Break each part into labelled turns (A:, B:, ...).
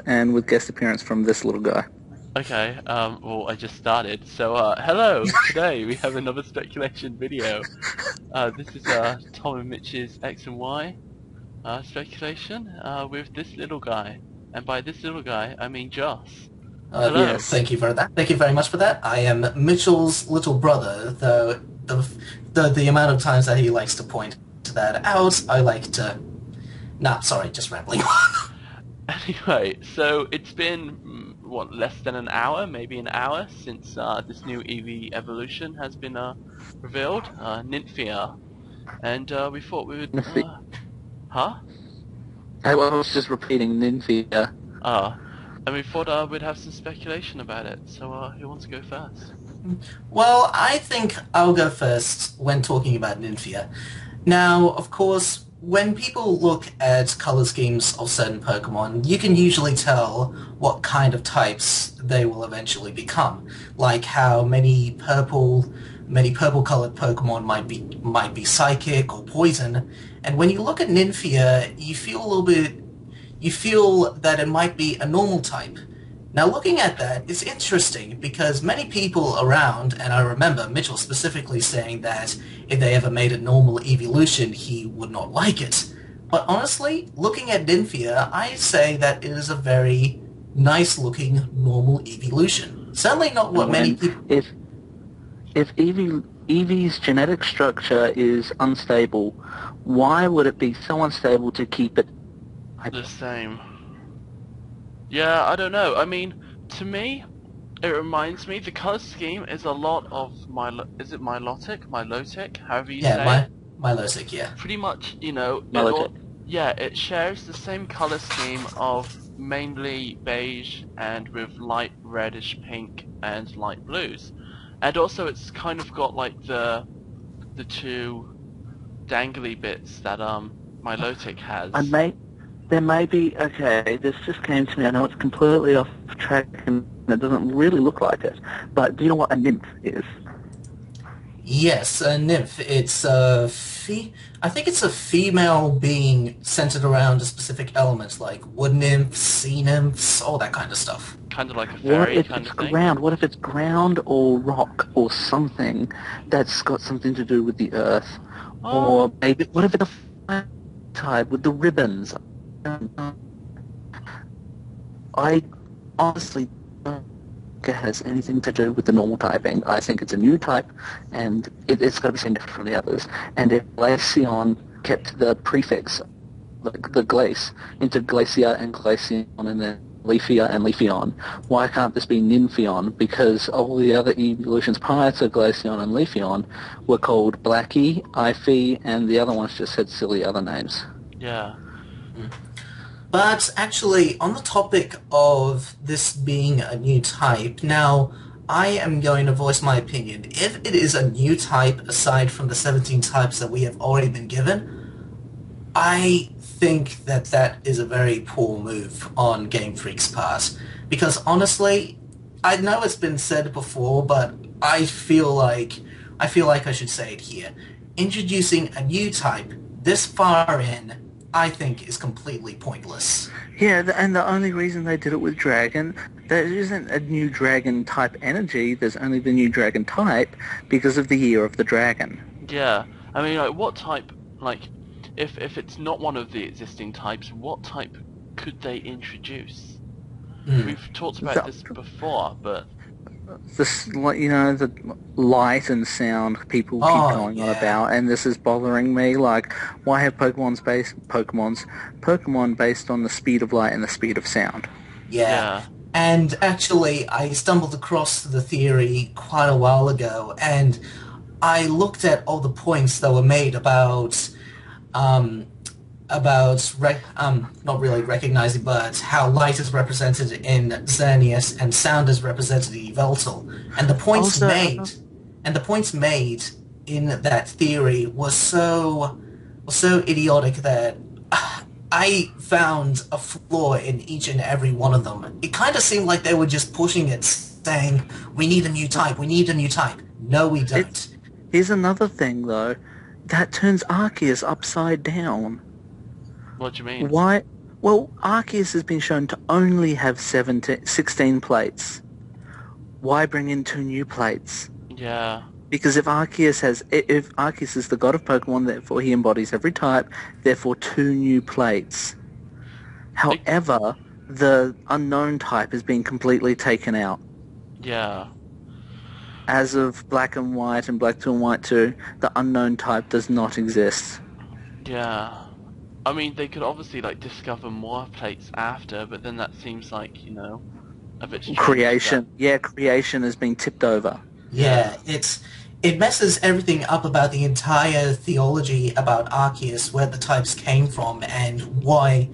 A: and with guest appearance from this little guy.
B: Okay, well, I just started. So, hello! Today we have another speculation video. This is, Tom and Mitch's X and Y, speculation, with this little guy. And by this little guy, I mean Joss. Hello!
A: Yes.
C: Thank you for that. Thank you very much for that. I am Mitchell's little brother, though the amount of times that he likes to point that out, I like to... Nah, sorry, just rambling.
B: Anyway, so it's been, what, less than an hour, maybe an hour, since, this new EV evolution has been, revealed, Ninfia. And, we thought we would, huh?
A: I was just repeating Ninfia.
B: And we thought, we'd have some speculation about it, so, who wants to go first?
C: Well, I think I'll go first when talking about Ninfia. Now, of course, when people look at color schemes of certain Pokemon, you can usually tell what kind of types they will eventually become. Like how many purple-colored Pokemon might be psychic or poison. And when you look at Ninfia, you feel that it might be a normal type. Now, looking at that, it's interesting because many people around, and I remember Mitchell specifically saying that if they ever made a normal evolution, he would not like it. But honestly, looking at Ninfia, I say that it is a very nice-looking normal evolution. Certainly not what many people...
A: If Eevee's genetic structure is unstable, why would it be so unstable to keep it
B: The same. Yeah, I don't know. I mean, to me, it reminds me, the color scheme is a lot of is it Milotic? However you say it.
C: Milotic, yeah.
B: Pretty much, you know, it shares the same color scheme of mainly beige and with light reddish pink and light blues. And also it's kind of got like the two dangly bits that Milotic has.
A: There may be, okay, this just came to me, I know it's completely off track and it doesn't really look like it, but do you know what a nymph is?
C: Yes, a nymph. It's I think it's a female being centered around a specific element, like wood nymphs, sea nymphs, all that kind of stuff.
B: Kind of like a fairy kind of thing?
A: What if it's ground or rock or something that's got something to do with the earth?
B: Oh.
A: Or maybe, what if it's a fire type with the ribbons? I honestly don't think it has anything to do with the normal typing. I think it's a new type, and it's got to be seen different from the others. And if Glaceon kept the prefix, the glace, into Glacia and Glaceon, and then Leafia and Leafeon, why can't this be Ninfeon? Because all the other evolutions prior to Glaceon and Leafeon were called Blackie, Ify, and the other ones just had silly other names.
B: Yeah.
C: But actually, on the topic of this being a new type, now, I am going to voice my opinion. If it is a new type, aside from the 17 types that we have already been given, I think that that is a very poor move on Game Freak's part. Because honestly, I know it's been said before, but I feel like I should say it here. Introducing a new type this far in, I think, is completely pointless.
A: Yeah, and the only reason they did it with Dragon, there isn't a new Dragon type energy, there's only the new Dragon type because of the Year of the Dragon.
B: Yeah, I mean, like, what type, like, if it's not one of the existing types, what type could they introduce? We've talked about this before, but...
A: This, you know, the light and sound people keep going on about, and this is bothering me. Like, why have Pokemon based on the speed of light and the speed of sound?
C: Yeah. And actually, I stumbled across the theory quite a while ago, and I looked at all the points that were made about not really recognizing, but how light is represented in Xerneas and sound is represented in Yveltal. And the points made in that theory were so idiotic that I found a flaw in each and every one of them. It kind of seemed like they were just pushing it, saying, we need a new type, we need a new type. No, we don't.
A: Here's another thing, though. That turns Arceus upside down.
B: What do you mean?
A: Why Well, Arceus has been shown to only have 16 plates. Why bring in 2 new plates?
B: Yeah.
A: Because if Arceus is the god of Pokemon, therefore he embodies every type, therefore 2 new plates. However, the unknown type has been completely taken out.
B: Yeah.
A: As of Black and White and Black 2 and White 2, the unknown type does not exist.
B: Yeah. I mean, they could obviously, like, discover more plates after, but then that seems like, you know, a bit strange.
A: Creation. Yeah, creation has been tipped over.
C: Yeah, it messes everything up about the entire theology about Arceus, where the types came from, and why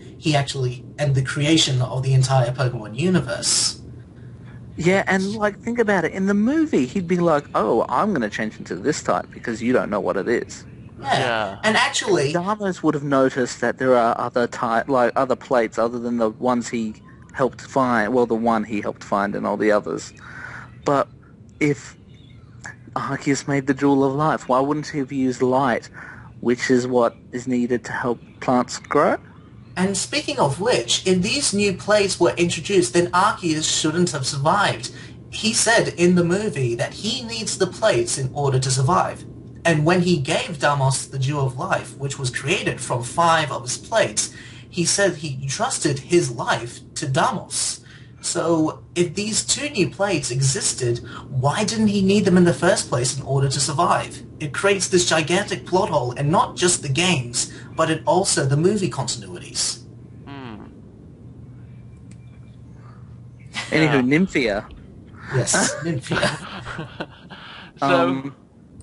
C: and the creation of the entire Pokemon universe.
A: Yeah, and, like, think about it. In the movie, he'd be like, oh, I'm going to change into this type because you don't know what it is.
C: Yeah. And actually,
A: Damos would have noticed that there are other other plates other than the ones he helped find. Well, the one he helped find and all the others. But if Arceus made the Jewel of Life, why wouldn't he have used light, which is what is needed to help plants grow?
C: And speaking of which, if these new plates were introduced, then Arceus shouldn't have survived. He said in the movie that he needs the plates in order to survive. And when he gave Damos the Jewel of Life, which was created from 5 of his plates, he said he trusted his life to Damos. So, if these 2 new plates existed, why didn't he need them in the first place in order to survive? It creates this gigantic plot hole, and not just the games, but it also the movie continuities.
A: Anywho, Ninfia.
C: Yes, Ninfia.
B: So...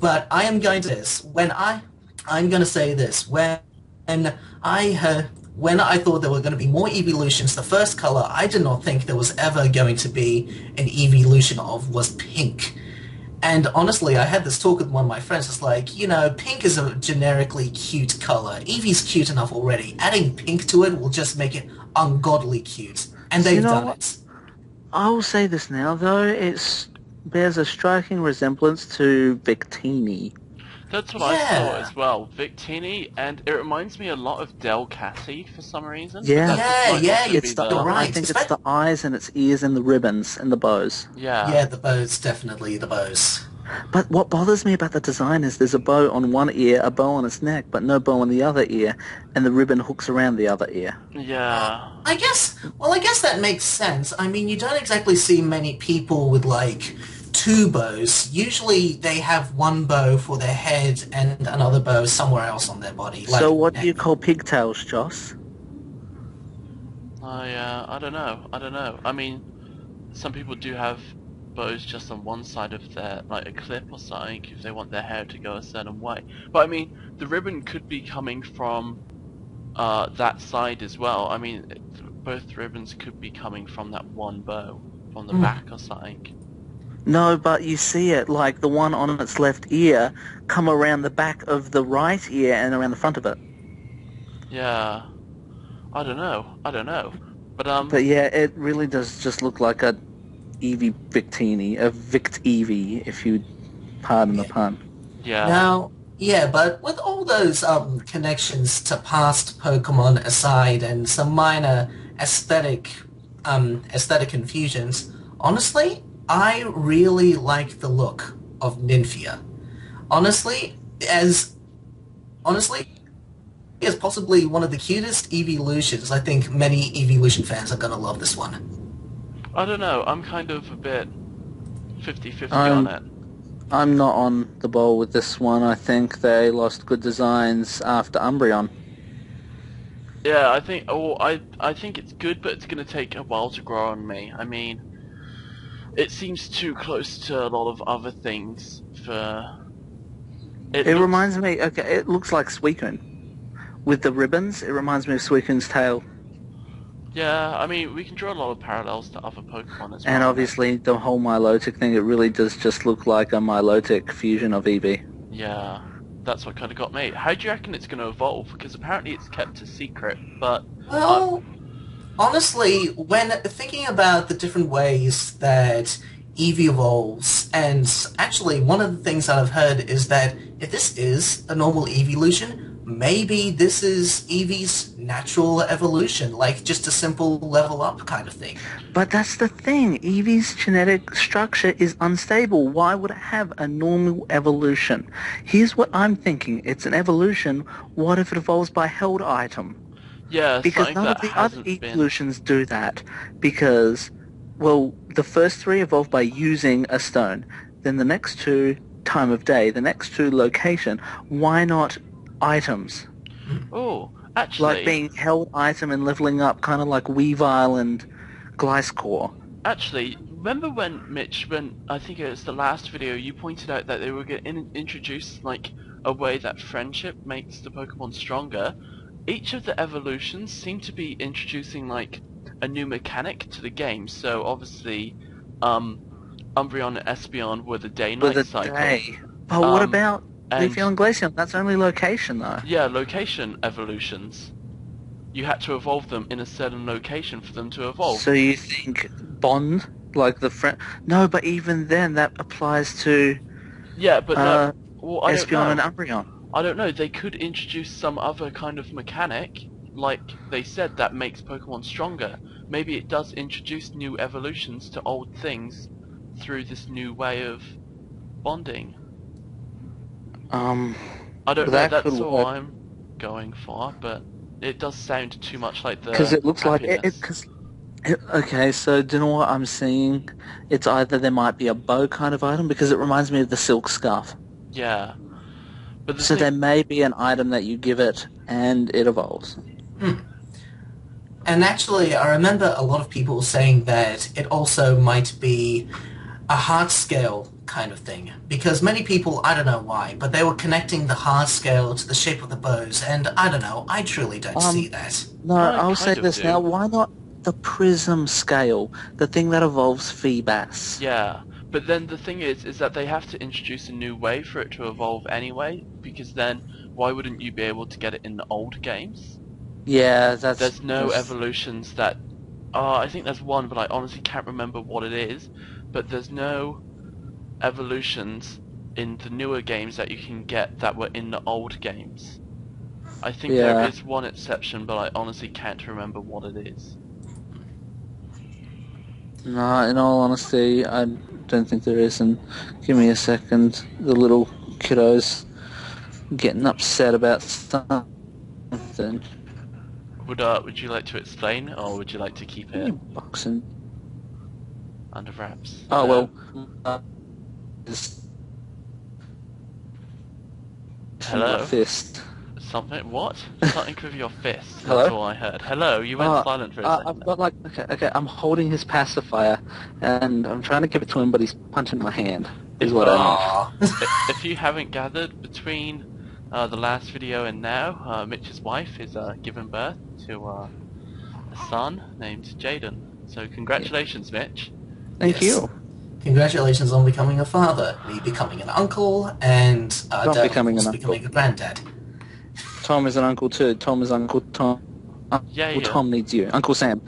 C: But I am going to this. I'm going to say this. When I thought there were going to be more evolutions, the first color I did not think there was ever going to be an evolution of was pink. And honestly, I had this talk with one of my friends. It's like, you know, pink is a generically cute color. Eevee's cute enough already. Adding pink to it will just make it ungodly cute. And they've done it.
A: I will say this now, though. It bears a striking resemblance to Victini.
B: That's what I thought as well. Victini, and it reminds me a lot of Delcatty for some reason.
A: Yeah,
C: it's right.
A: I think it's the eyes and its ears and the ribbons and the bows.
C: Yeah, the bows, definitely the bows.
A: But what bothers me about the design is there's a bow on one ear, a bow on its neck, but no bow on the other ear, and the ribbon hooks around the other ear.
B: Yeah.
C: I guess that makes sense. I mean, you don't exactly see many people with, like, 2 bows. Usually they have one bow for their head and another bow somewhere else on their body. Like
A: so what do you call pigtails, Joss?
B: I don't know. I mean, some people do have bows just on one side of their, like a clip or something, if they want their hair to go a certain way. But I mean, the ribbon could be coming from that side as well. I mean, both ribbons could be coming from that one bow, from the back or something.
A: No, but you see it, like the one on its left ear come around the back of the right ear and around the front of it.
B: Yeah. I don't know.
A: But yeah, it really does just look like a Eevee Victini, a Vict Eevee, if you pardon the pun.
B: Yeah.
C: Now, but with all those connections to past Pokemon aside and some minor aesthetic confusions, honestly, I really like the look of Ninfia. Honestly, as possibly one of the cutest evolutions, I think many evolution fans are going to love this one.
B: I don't know, I'm kind of a bit 50-50 on it.
A: I'm not on the ball with this one. I think they lost good designs after Umbreon.
B: Yeah, I think it's good, but it's going to take a while to grow on me. I mean, it seems too close to a lot of other things for... It
A: reminds me... Okay, it looks like Suicune. With the ribbons, it reminds me of Suicune's tail.
B: Yeah, I mean, we can draw a lot of parallels to other Pokemon as well.
A: And obviously, the whole Milotic thing, it really does just look like a Milotic fusion of Eevee.
B: Yeah, that's what kind of got me. How do you reckon it's going to evolve? Because apparently it's kept a secret, but...
C: Well, honestly, when thinking about the different ways that Eevee evolves, and actually one of the things that I've heard is that if this is a normal evolution, maybe this is Eevee's natural evolution, like just a simple level up kind of thing.
A: But that's the thing. Eevee's genetic structure is unstable. Why would it have a normal evolution? Here's what I'm thinking. It's an evolution. What if it evolves by held item?
B: Yeah,
A: Because
B: something
A: none
B: that
A: of the other
B: hasn't been...
A: evolutions do that. Because, well, the first 3 evolve by using a stone. Then the next 2, time of day. The next 2, location. Why not items?
B: Oh, actually...
A: Like being held item and leveling up, kind of like Weavile and Gliscor.
B: Actually, remember when, Mitch, when I think it was the last video, you pointed out that they were going to introduce, like, a way that friendship makes the Pokemon stronger? Each of the evolutions seem to be introducing, like, a new mechanic to the game. So, obviously, Umbreon and Espeon were the day-night cycle.
A: Day. But what about Ninfia and Glaceon? That's only location, though.
B: Yeah, location evolutions. You had to evolve them in a certain location for them to evolve.
A: So you think Bond, like the friend? No, but even then, that applies to.
B: Yeah, but no. Well, I don't know.
A: Espeon and Umbreon.
B: I don't know. They could introduce some other kind of mechanic, like they said, that makes Pokemon stronger. Maybe it does introduce new evolutions to old things through this new way of bonding. I don't know. That's all I'm going for, but it does sound too much like the.
A: Because it looks
B: happiness.
A: Okay, so do you know what I'm seeing? It's either there might be a bow kind of item, because it reminds me of the Silk Scarf.
B: Yeah. But
A: so there may be an item that you give it, and it evolves.
C: And actually, I remember a lot of people saying that it also might be a heart scale kind of thing. Because many people, I don't know why, but they were connecting the heart scale to the shape of the bows, and I don't know, I truly don't see that.
A: No, I'll say this now, why not the prism scale, the thing that evolves Feebas?
B: Yeah, but then the thing is that they have to introduce a new way for it to evolve anyway, because then why wouldn't you be able to get it in the old games?
A: Yeah,
B: there's no evolutions that... I think there's one, but I honestly can't remember what it is, but there's no evolutions in the newer games that you can get that were in the old games. I think there is one exception, but I honestly can't remember what it is.
A: No, in all honesty, I don't think there is, and give me a second. The little kiddos getting upset about something.
B: Would you like to explain, or would you like to keep it
A: boxing
B: under wraps?
A: Oh well.
B: Hello.
A: Fist.
B: Something? What? Something with your fist.
A: Hello?
B: That's all I heard. Hello. You went silent for a second.
A: I've got okay. I'm holding his pacifier, and I'm trying to give it to him, but he's punching my hand. Is what I mean.
B: If you haven't gathered, between the last video and now, Mitch's wife is giving birth to a son named Jaden. So congratulations, Mitch.
A: Thank you.
C: Congratulations on becoming a father, me becoming an uncle, and
A: becoming
C: a granddad.
A: Tom is an uncle too. Tom is Uncle Tom. Tom needs you. Uncle Sam.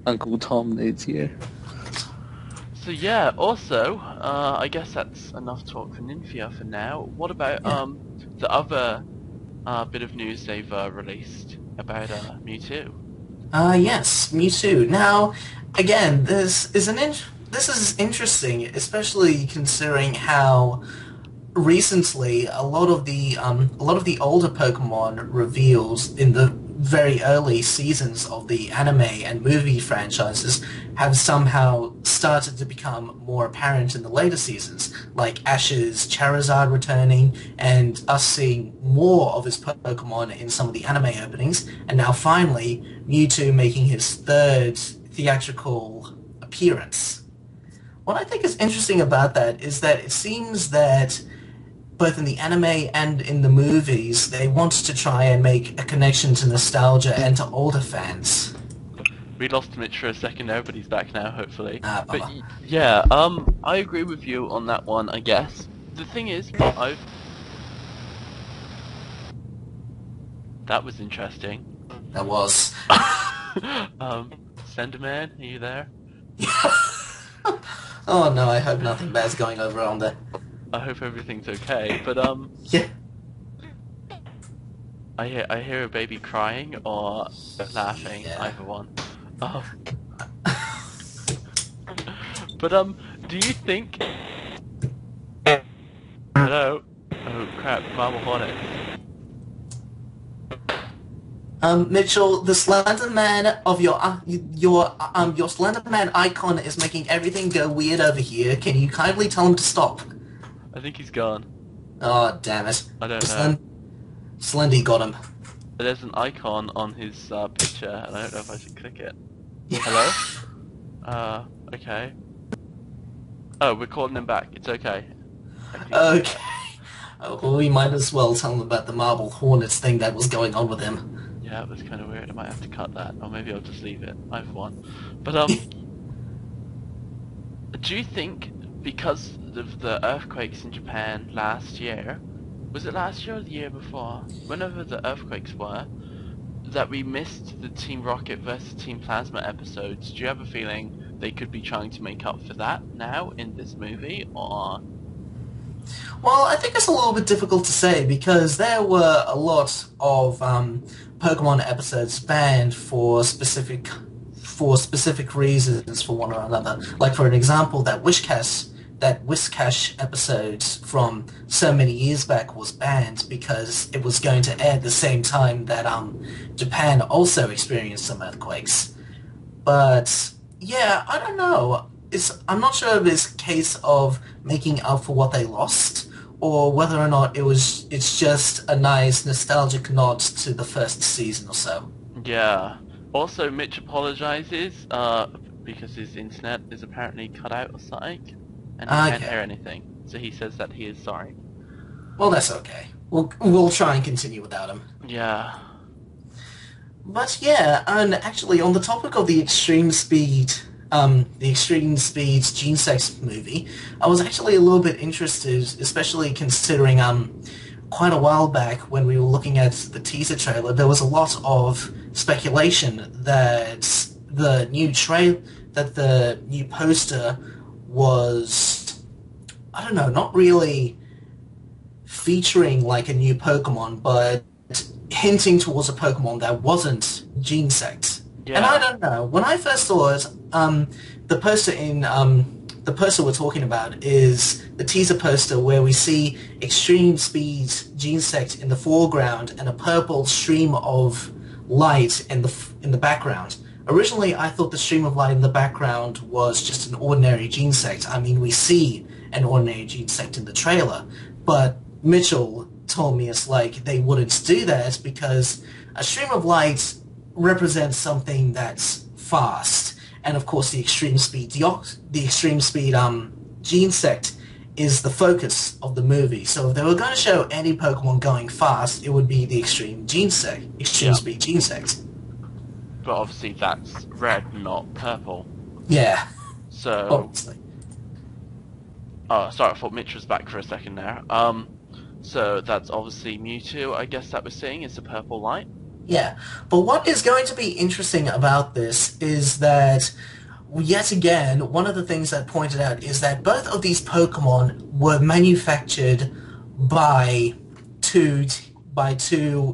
A: Uncle Tom needs you.
B: So yeah, also, I guess that's enough talk for Ninfia for now. What about the other bit of news they've released about Mewtwo?
C: Yes, Mewtwo. Now, again, this is interesting, especially considering how recently a lot of the older Pokemon reveals in the very early seasons of the anime and movie franchises have somehow started to become more apparent in the later seasons, like Ash's Charizard returning and us seeing more of his Pokemon in some of the anime openings, and now finally Mewtwo making his third theatrical appearance. What I think is interesting about that is that it seems that both in the anime and in the movies, they want to try and make a connection to nostalgia and to older fans.
B: We lost Mitch for a second there, but he's back now, hopefully.
C: But
B: yeah, I agree with you on that one, I guess. The thing is, that was interesting.
C: That was.
B: Senderman, are you there?
C: Oh no, I hope nothing bad's going over on there.
B: I hope everything's okay, but
C: Yeah.
B: I hear a baby crying or laughing,
C: Yeah.
B: either one. Oh. But do you think? Hello? Oh crap! Marble Hornets.
C: Mitchell, the Slender Man of your Slender Man icon is making everything go weird over here. Can you kindly tell him to stop?
B: I think he's gone.
C: Oh, damn it.
B: I don't know.
C: Slendy got him.
B: There's an icon on his picture, and I don't know if I should click it. Hello? Okay. Oh, we're calling him back. It's okay.
C: Okay. Well, we might as well tell him about the Marble Hornets thing that was going on with him.
B: Yeah, it was kind of weird. I might have to cut that, or maybe I'll just leave it. I've won. But do you think because of the earthquakes in Japan last year, was it last year or the year before? Whenever the earthquakes were, that we missed the Team Rocket versus Team Plasma episodes? Do you have a feeling they could be trying to make up for that now in this movie, or?
C: Well, I think it's a little bit difficult to say because there were a lot of Pokemon episodes banned for specific reasons for one or another. Like for an example, that Whiscash episode from so many years back was banned because it was going to air at the same time that Japan also experienced some earthquakes. But yeah, I don't know. I'm not sure if it's a case of making up for what they lost, or whether or not it's just a nice nostalgic nod to the first season or so.
B: Yeah. Also, Mitch apologizes because his internet is apparently cut out or something, and he can't hear anything. So he says that he is sorry.
C: Well, that's okay. We'll try and continue without him.
B: Yeah.
C: But yeah, and actually, on the topic of the Extreme Speed Genesect movie, I was actually a little bit interested, especially considering quite a while back when we were looking at the teaser trailer, there was a lot of speculation that the new poster was, I don't know, not really featuring like a new Pokemon, but hinting towards a Pokemon that wasn't Genesect. Yeah. And I don't know. When I first saw it, the poster we're talking about is the teaser poster where we see Extreme Speed Genesect in the foreground and a purple stream of light in the background. Originally, I thought the stream of light in the background was just an ordinary Genesect. I mean, we see an ordinary Genesect in the trailer, but Mitchell told me it's like they wouldn't do that because a stream of light represents something that's fast, and of course the extreme speed Genesect is the focus of the movie. So if they were going to show any Pokemon going fast, it would be the extreme speed Genesect.
B: But obviously that's red, not purple.
C: Yeah.
B: So.
C: Obviously.
B: Oh, sorry, I thought Mitch was back for a second there. So that's obviously Mewtwo, I guess that we're seeing is the purple light.
C: Yeah, but what is going to be interesting about this is that, yet again, one of the things that pointed out is that both of these Pokemon were manufactured by two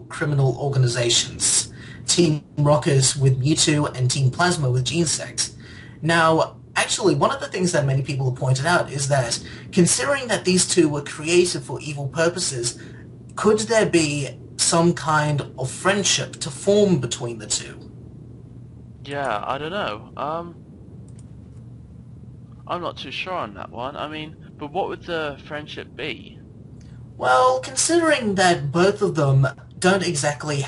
C: criminal organizations, Team Rocket with Mewtwo and Team Plasma with Genesect. Now, actually, one of the things that many people have pointed out is that, considering that these two were created for evil purposes, could there be some kind of friendship to form between the two?
B: Yeah, I don't know. I'm not too sure on that one. I mean, but what would the friendship be?
C: Well, considering that both of them aren't exactly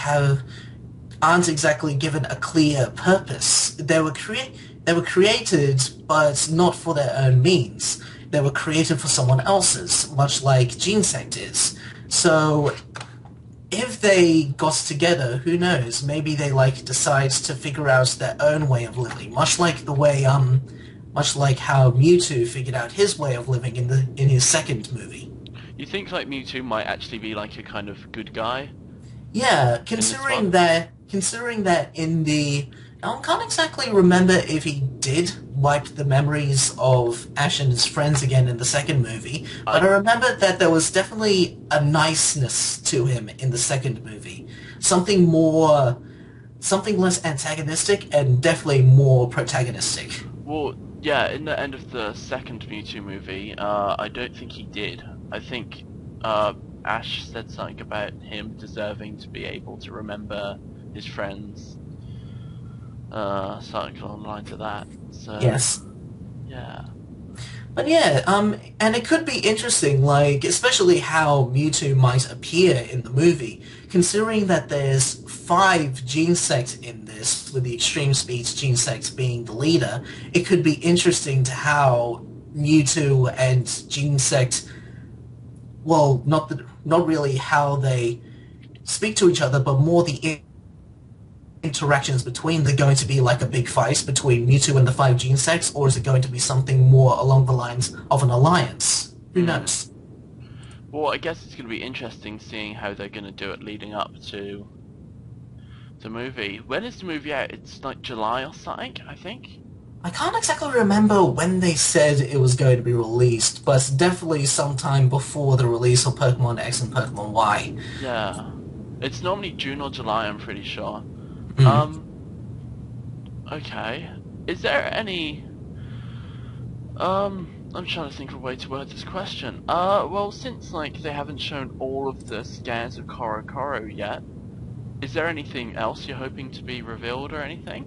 C: given a clear purpose, they were created, but not for their own means. They were created for someone else's, much like Genesect is. So if they got together, who knows? Maybe they decide to figure out their own way of living, much like how Mewtwo figured out his way of living in his second movie.
B: You think Mewtwo might actually be like a kind of good guy?
C: Yeah, considering that in the Now, I can't exactly remember if he did wipe the memories of Ash and his friends again in the second movie, but I remember that there was definitely a niceness to him in the second movie. Something less antagonistic and definitely more protagonistic.
B: Well, yeah, in the end of the second Mewtwo movie, I don't think he did. I think Ash said something about him deserving to be able to remember his friends. Something along the lines of that. So,
C: Yes.
B: yeah.
C: But yeah, and it could be interesting, like, especially how Mewtwo might appear in the movie, considering that there's 5 Genesect in this, with the Extreme Speeds Genesect being the leader. It could be interesting to how Mewtwo and Genesect, well, not really how they speak to each other, but more the interactions between. They're going to be like a big fight between Mewtwo and the 5 Genesects, or is it going to be something more along the lines of an alliance? Who knows?
B: Well, I guess it's going to be interesting seeing how they're going to do it leading up to the movie. When is the movie out? It's like July or something, I think?
C: I can't exactly remember when they said it was going to be released, but definitely sometime before the release of Pokemon X and Pokemon Y.
B: Yeah. It's normally June or July, I'm pretty sure. Okay. Is there any... I'm trying to think of a way to word this question. Well, since, like, they haven't shown all of the scans of Korokoro yet, is there anything else you're hoping to be revealed or anything?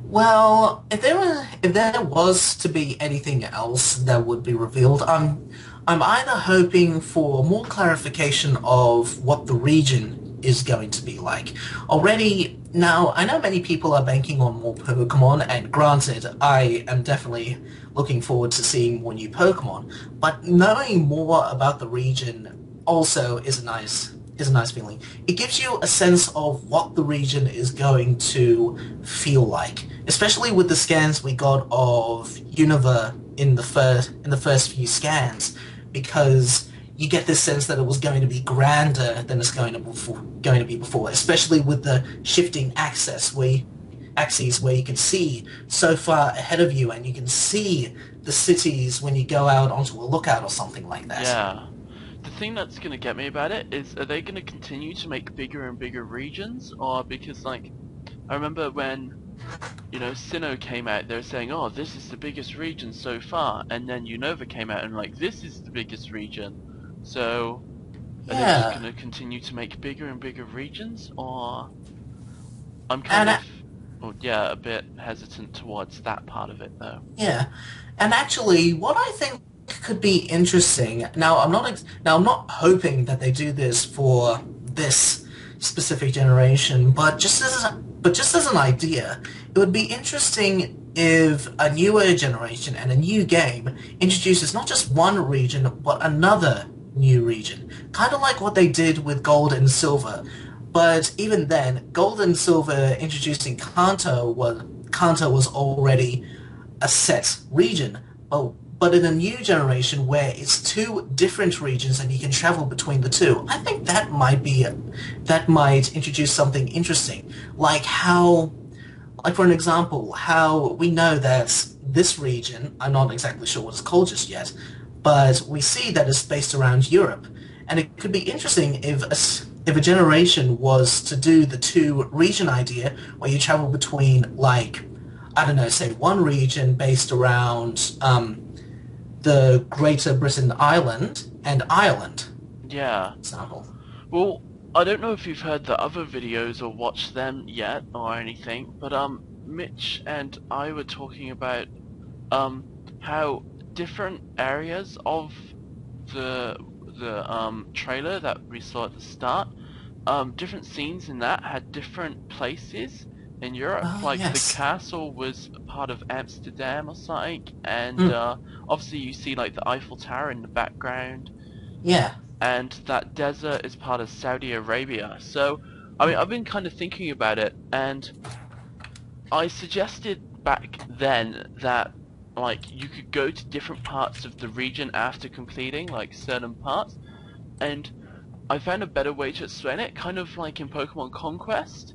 C: Well, if there was to be anything else that would be revealed, I'm either hoping for more clarification of what the region is going to be like. Already, now, I know many people are banking on more Pokemon, and granted, I am definitely looking forward to seeing more new Pokemon, but knowing more about the region also is a nice feeling. It gives you a sense of what the region is going to feel like, especially with the scans we got of Unova in the first few scans, because you get this sense that it was going to be grander than it's going to be before, especially with the shifting axes where you can see so far ahead of you, and you can see the cities when you go out onto a lookout or something like that.
B: Yeah. The thing that's going to get me about it is, are they going to continue to make bigger and bigger regions? Or because, like, I remember when, you know, Sinnoh came out, they were saying, oh, this is the biggest region so far, and then Unova came out and like, this is the biggest region. So, are they just going to continue to make bigger and bigger regions? Or, I'm kind of, well, yeah, a bit hesitant towards that part of it, though.
C: Yeah, and actually, what I think could be interesting. Now, I'm not hoping that they do this for this specific generation, but just as an idea, it would be interesting if a newer generation and a new game introduces not just one region, but another new region, kind of like what they did with Gold and Silver. But even then, Gold and Silver introducing Kanto was already a set region. But in a new generation where it's 2 different regions and you can travel between the 2, I think that might introduce something interesting. Like for an example, how we know that this region, I'm not exactly sure what it's called just yet, but we see that it's based around Europe. And it could be interesting if a generation was to do the 2 region idea, where you travel between, like, I don't know, say one region based around the Greater Britain Island and Ireland.
B: Yeah.
C: Example.
B: Well, I don't know if you've heard the other videos or watched them yet or anything, but Mitch and I were talking about how different areas of the trailer that we saw at the start, different scenes in that had different places in Europe. Like, yes, the castle was part of Amsterdam or something, and obviously you see like the Eiffel Tower in the background.
C: Yeah.
B: And that desert is part of Saudi Arabia. So, I mean, I've been kind of thinking about it, and I suggested back then that, like, you could go to different parts of the region after completing, like, certain parts, and I found a better way to explain it, kind of like in Pokemon Conquest.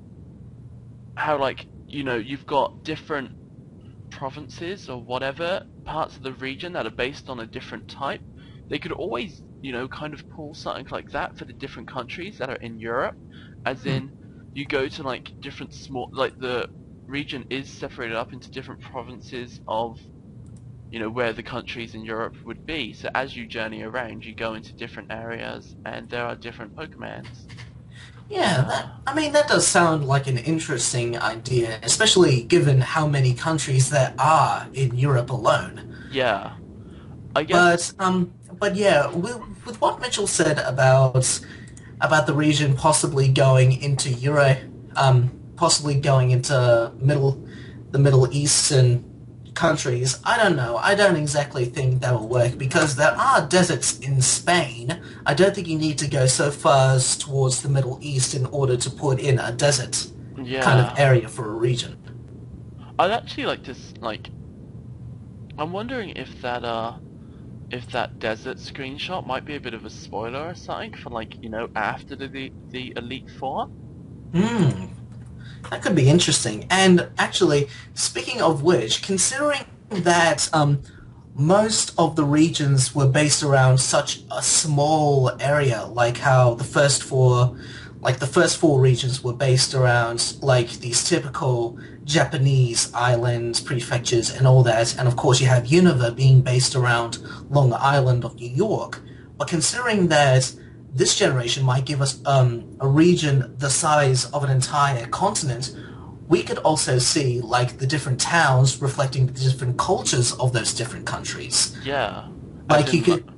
B: How, like, you've got different provinces or whatever, parts of the region that are based on a different type. They could always, kind of pull something like that for the different countries that are in Europe, as in, you go to like different small, like the region is separated up into different provinces of, where the countries in Europe would be. So as you journey around, you go into different areas, and there are different Pokemons.
C: Yeah, that does sound like an interesting idea, especially given how many countries there are in Europe alone.
B: Yeah, I guess.
C: But yeah, with what Mitchell said about the region possibly going into possibly going into the Middle Eastern countries, I don't know. I don't exactly think that will work because there are deserts in Spain. I don't think you need to go so far as towards the Middle East in order to put in a desert kind of area for a region.
B: I'd actually like to I'm wondering if that desert screenshot might be a bit of a spoiler or something for after the Elite Four.
C: That could be interesting. And actually, speaking of which, considering that most of the regions were based around such a small area, like how the first four regions were based around like these typical Japanese islands, prefectures, and all that, and of course you have Unova being based around Long Island of New York. But considering that this generation might give us a region the size of an entire continent, we could also see like the different towns reflecting the different cultures of those different countries.
B: Yeah.
C: Like you could,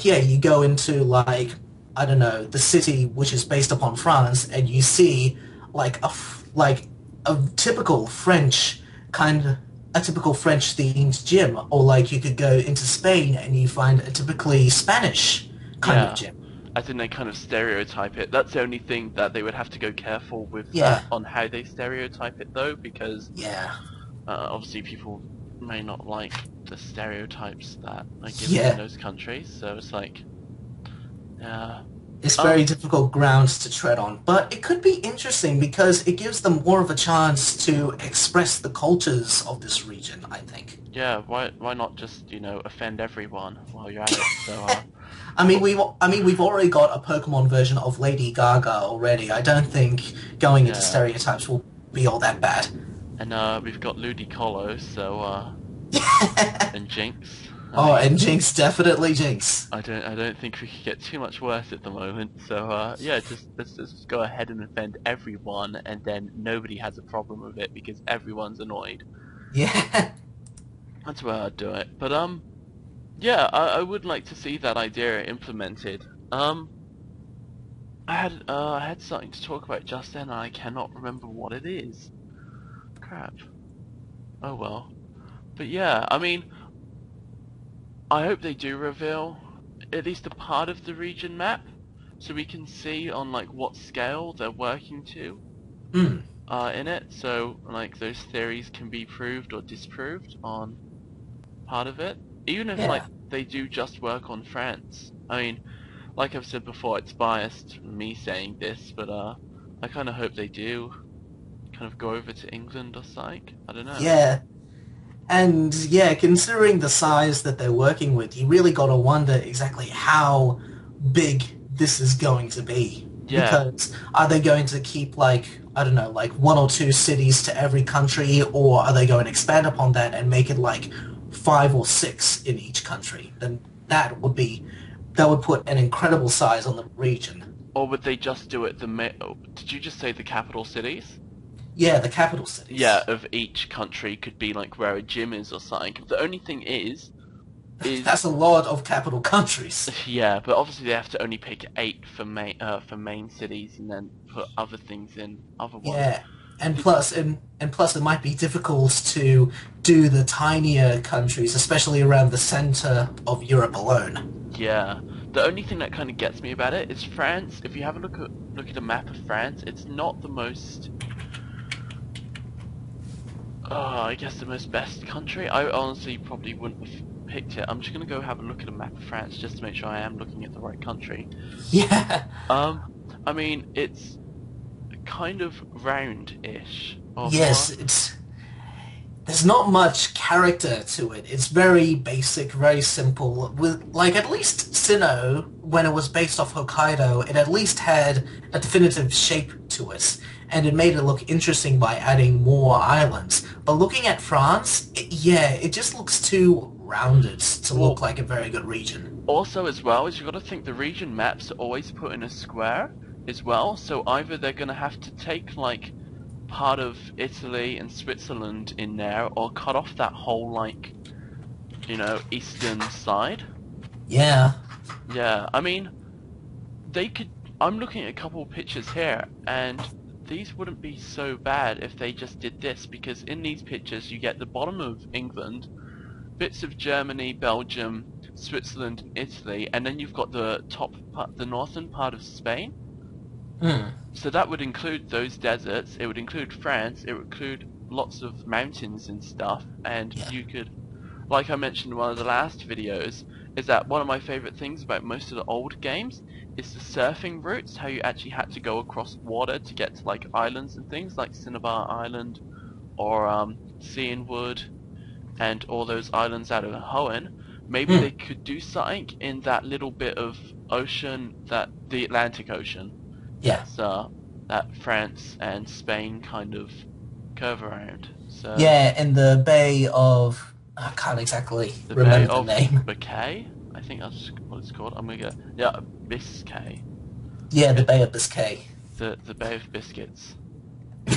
C: you go into like, I don't know, the city which is based upon France, and you see like a typical French themed gym, or like you could go into Spain and you find a typically Spanish kind of gym.
B: I think they kind of stereotype it. That's the only thing that they would have to go careful with on how they stereotype it, though, because obviously people may not like the stereotypes that are given in those countries. So it's like,
C: it's very difficult grounds to tread on, but it could be interesting because it gives them more of a chance to express the cultures of this region, I think.
B: Yeah, why not just offend everyone while you're at it? So.
C: We've already got a Pokemon version of Lady Gaga already. I don't think going into stereotypes will be all that bad.
B: And we've got Ludicolo, so and Jinx.
C: And Jinx, definitely Jinx.
B: I don't think we could get too much worse at the moment. So let's just go ahead and offend everyone, and then nobody has a problem with it because everyone's annoyed.
C: Yeah.
B: That's where I'd do it. But yeah, I would like to see that idea implemented. I had something to talk about just then, and I cannot remember what it is. Crap. Oh well. But yeah, I hope they do reveal at least a part of the region map, so we can see on what scale they're working to in it. So those theories can be proved or disproved on part of it. Even if they do just work on France. Like I've said before, it's biased me saying this, but I kind of hope they do kind of go over to England or something. I don't know.
C: Yeah. And considering the size that they're working with, you really got to wonder exactly how big this is going to be.
B: Yeah.
C: Because are they going to keep one or two cities to every country, or are they going to expand upon that and make it 5 or 6 in each country? Then that would put an incredible size on the region.
B: Or would they just do it did you just say the capital cities?
C: Yeah, the capital cities.
B: Yeah, of each country could be where a gym is or something. The only thing is
C: that's a lot of capital countries.
B: Yeah, but obviously they have to only pick 8 for main cities and then put other things in other ones.
C: Yeah. And plus, it might be difficult to do the tinier countries, especially around the center of Europe alone.
B: Yeah, the only thing that kind of gets me about it is France. If you have a look at a map of France, it's not the most, I guess the most best country. I honestly probably wouldn't have picked it. I'm just gonna go have a look at a map of France just to make sure I am looking at the right country.
C: Yeah.
B: It's kind of round-ish, or
C: Yes,
B: more?
C: there's not much character to it. It's very basic, very simple. With like at least Sinnoh, when it was based off Hokkaido, it at least had a definitive shape to it, and it made it look interesting by adding more islands. But looking at France, yeah, it just looks too rounded to look
B: Well,
C: like a very good region.
B: also as well is you've got to think the region maps are always put in a square as well, so either they're going to have to take like part of Italy and Switzerland in there, or cut off that whole like, you know, eastern side.
C: Yeah.
B: Yeah, I mean, they could. I'm looking at a couple of pictures here, and these wouldn't be so bad if they just did this, because in these pictures you get the bottom of England, bits of Germany, Belgium, Switzerland, and Italy, and then you've got the top part, the northern part of Spain.
C: Hmm.
B: So that would include those deserts, it would include France, it would include lots of mountains and stuff, and
C: Yeah.
B: you could, like I mentioned in one of the last videos, is that one of my favourite things about most of the old games is the surfing routes, how you actually had to go across water to get to like islands and things, like Cinnabar Island, or Cianwood, and all those islands out of Hoenn. Maybe
C: Hmm.
B: they could do something in that little bit of ocean, that the Atlantic Ocean,
C: Yeah.
B: that France and Spain kind of curve around. So
C: Yeah, in the Bay of... I can't exactly
B: the Bay
C: remember the
B: of
C: name.
B: Biscay, I think that's what it's called. I'm gonna go, yeah, Biscay,
C: Yeah, the Bay of Biscay.
B: the Bay of Biscuits.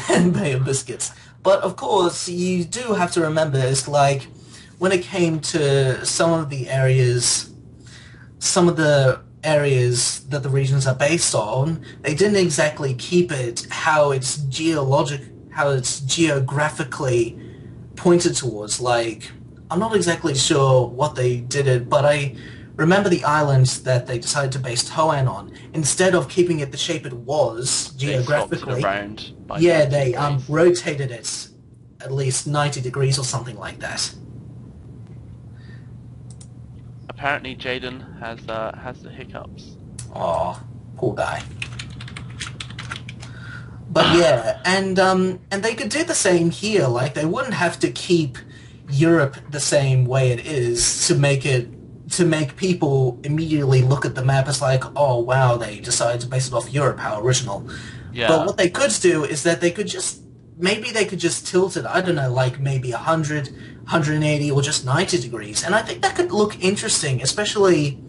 C: And Bay of Biscuits. But of course, you do have to remember, it's like, when it came to some of the areas that the regions are based on, they didn't exactly keep it how it's geographically pointed towards. Like, I'm not exactly sure what they did it, but I remember the islands that they decided to base Hoenn on. Instead of keeping it the shape it was
B: They swapped it
C: geographically,
B: around by
C: yeah,
B: 90
C: they
B: degrees.
C: rotated it at least 90 degrees or something like that.
B: Apparently Jaden has the hiccups.
C: Oh, poor guy. But yeah, and they could do the same here. Like, they wouldn't have to keep Europe the same way it is to make people immediately look at the map as like, oh wow, they decided to base it off Europe, how original.
B: Yeah.
C: But what they could do is that they could just tilt it, I don't know, like maybe 100, 180, or just 90 degrees. And I think that could look interesting, especially